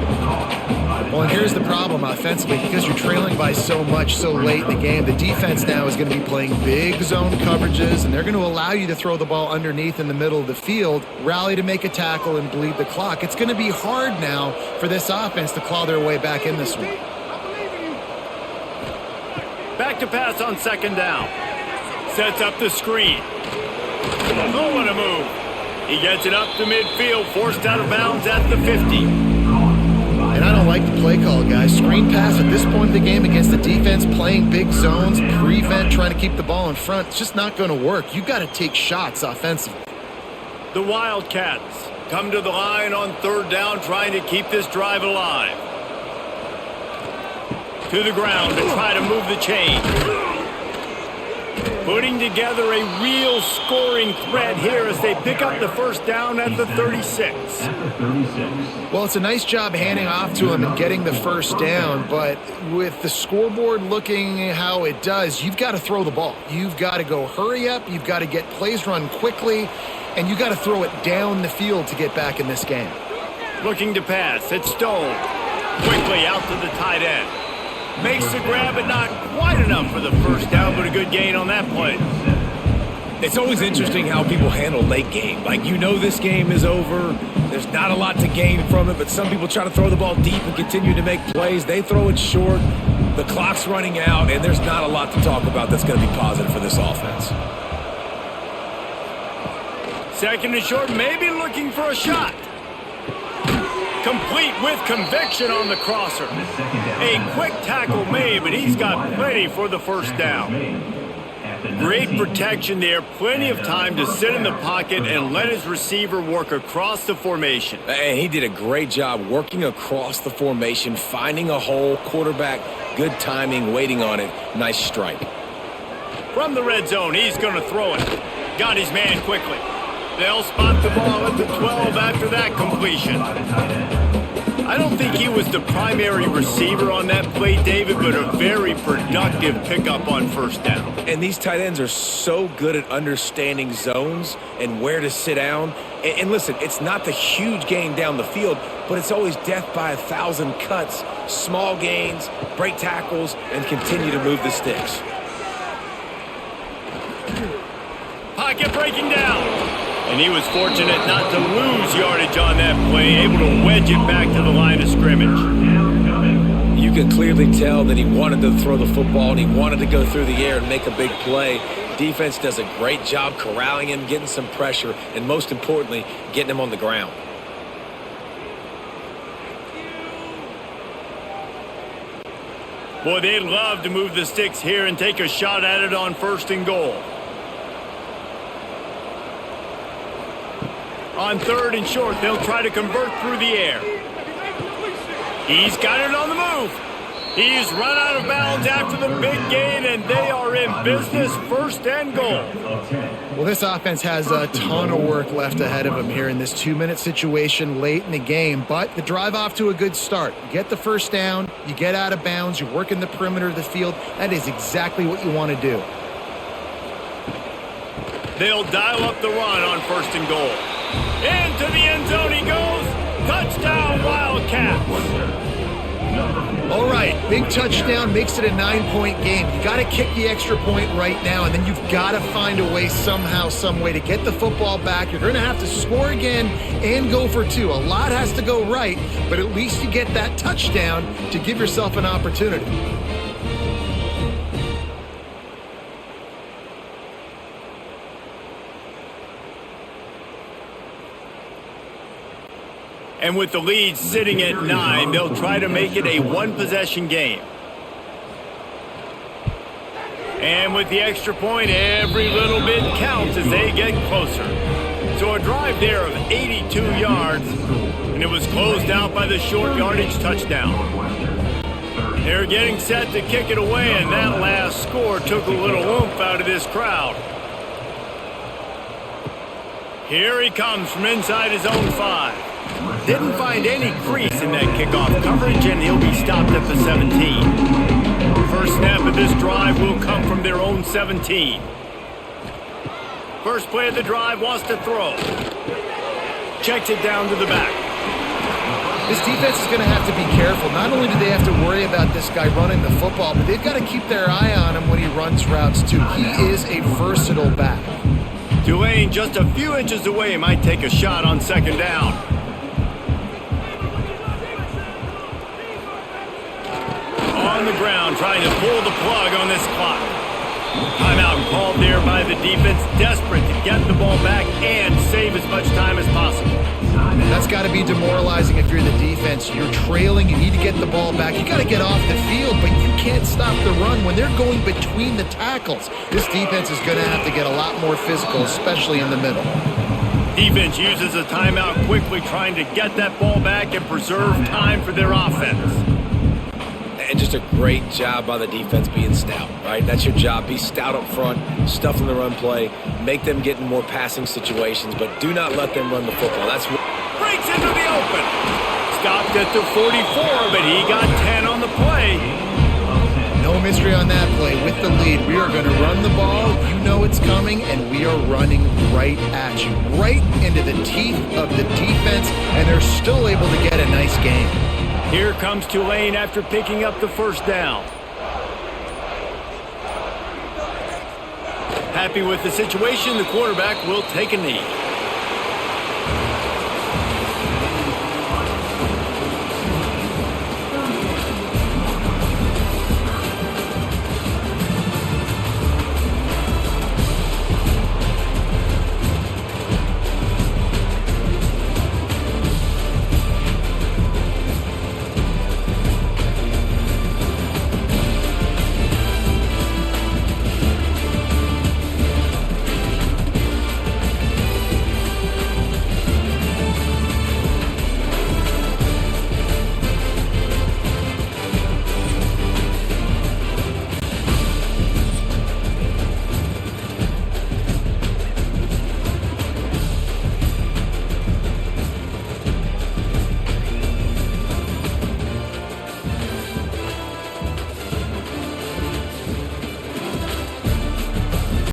Well, and here's the problem offensively. Because you're trailing by so much so late in the game, the defense now is going to be playing big zone coverages, and they're going to allow you to throw the ball underneath in the middle of the field, rally to make a tackle, and bleed the clock. It's going to be hard now for this offense to claw their way back in this one. Back to pass on second down. Sets up the screen. Oh, what a move. He gets it up to midfield, forced out of bounds at the 50. And I don't like the play call, guys. Screen pass at this point of the game against the defense, playing big zones, prevent, trying to keep the ball in front. It's just not going to work. You've got to take shots offensively. The Wildcats come to the line on third down, trying to keep this drive alive. To the ground to try to move the chain. Putting together a real scoring threat here as they pick up the first down at the 36. Well, it's a nice job handing off to him and getting the first down, but with the scoreboard looking how it does, you've got to throw the ball. You've got to go hurry up, you've got to get plays run quickly, and you've got to throw it down the field to get back in this game. Looking to pass, it's Stone. Quickly out to the tight end. Makes the grab, but not quite enough for the first down, but a good gain on that play. It's always interesting how people handle late game. Like, you know this game is over. There's not a lot to gain from it, but some people try to throw the ball deep and continue to make plays. They throw it short. The clock's running out, and there's not a lot to talk about that's going to be positive for this offense. Second and short, maybe looking for a shot. Complete with conviction on the crosser. A quick tackle made, but he's got plenty for the first down. Great protection there. Plenty of time to sit in the pocket and let his receiver work across the formation. And he did a great job working across the formation, finding a hole. Quarterback, good timing, waiting on it. Nice strike. From the red zone, he's going to throw it. Got his man quickly. They'll spot the ball at the 12 after that completion. I don't think he was the primary receiver on that play, David, but a very productive pickup on first down. And these tight ends are so good at understanding zones and where to sit down. And listen, it's not the huge gain down the field, but it's always death by 1,000 cuts, small gains, break tackles, and continue to move the sticks. Pocket breaking down. And he was fortunate not to lose yardage on that play, able to wedge it back to the line of scrimmage. You could clearly tell that he wanted to throw the football and he wanted to go through the air and make a big play. Defense does a great job corralling him, getting some pressure, and most importantly, getting him on the ground. Boy, they'd love to move the sticks here and take a shot at it on first and goal. On third and short, they'll try to convert through the air. He's got it on the move. He's run out of bounds after the big gain, and they are in business, first and goal. Well, this offense has a ton of work left ahead of them here in this 2-minute situation late in the game, but the drive off to a good start. You get the first down, you get out of bounds, you're working the perimeter of the field. That is exactly what you want to do. They'll dial up the run on first and goal. Into the end zone he goes. Touchdown, Wildcats. All right, big touchdown makes it a 9-point game. You got to kick the extra point right now, and then you've got to find a way somehow, some way to get the football back. You're going to have to score again and go for two. A lot has to go right, but at least you get that touchdown to give yourself an opportunity. And with the lead sitting at 9, they'll try to make it a one-possession game. And with the extra point, every little bit counts as they get closer. So a drive there of 82 yards, and it was closed out by the short yardage touchdown. They're getting set to kick it away, and that last score took a little oomph out of this crowd. Here he comes from inside his own 5. Didn't find any crease in that kickoff coverage, and he'll be stopped at the 17. First snap of this drive will come from their own 17. First play of the drive, wants to throw. Checks it down to the back. This defense is going to have to be careful. Not only do they have to worry about this guy running the football, but they've got to keep their eye on him when he runs routes too. He is a versatile back. Tulane just a few inches away might take a shot on second down. On the ground, trying to pull the plug on this clock. Timeout called there by the defense, desperate to get the ball back and save as much time as possible. That's got to be demoralizing if you're the defense. You're trailing, you need to get the ball back. You got to get off the field, but you can't stop the run when they're going between the tackles. This defense is going to have to get a lot more physical, especially in the middle. Defense uses a timeout quickly, trying to get that ball back and preserve time for their offense. And just a great job by the defense being stout, right? That's your job. Be stout up front, stuff in the run play, make them get in more passing situations, but do not let them run the football. That's what Breaks into the open. Stopped at the 44, but he got 10 on the play. No mystery on that play. With the lead, we are going to run the ball. You know it's coming, and we are running right at you, right into the teeth of the defense, and they're still able to get a nice game. Here comes Tulane after picking up the first down. Happy with the situation, the quarterback will take a knee.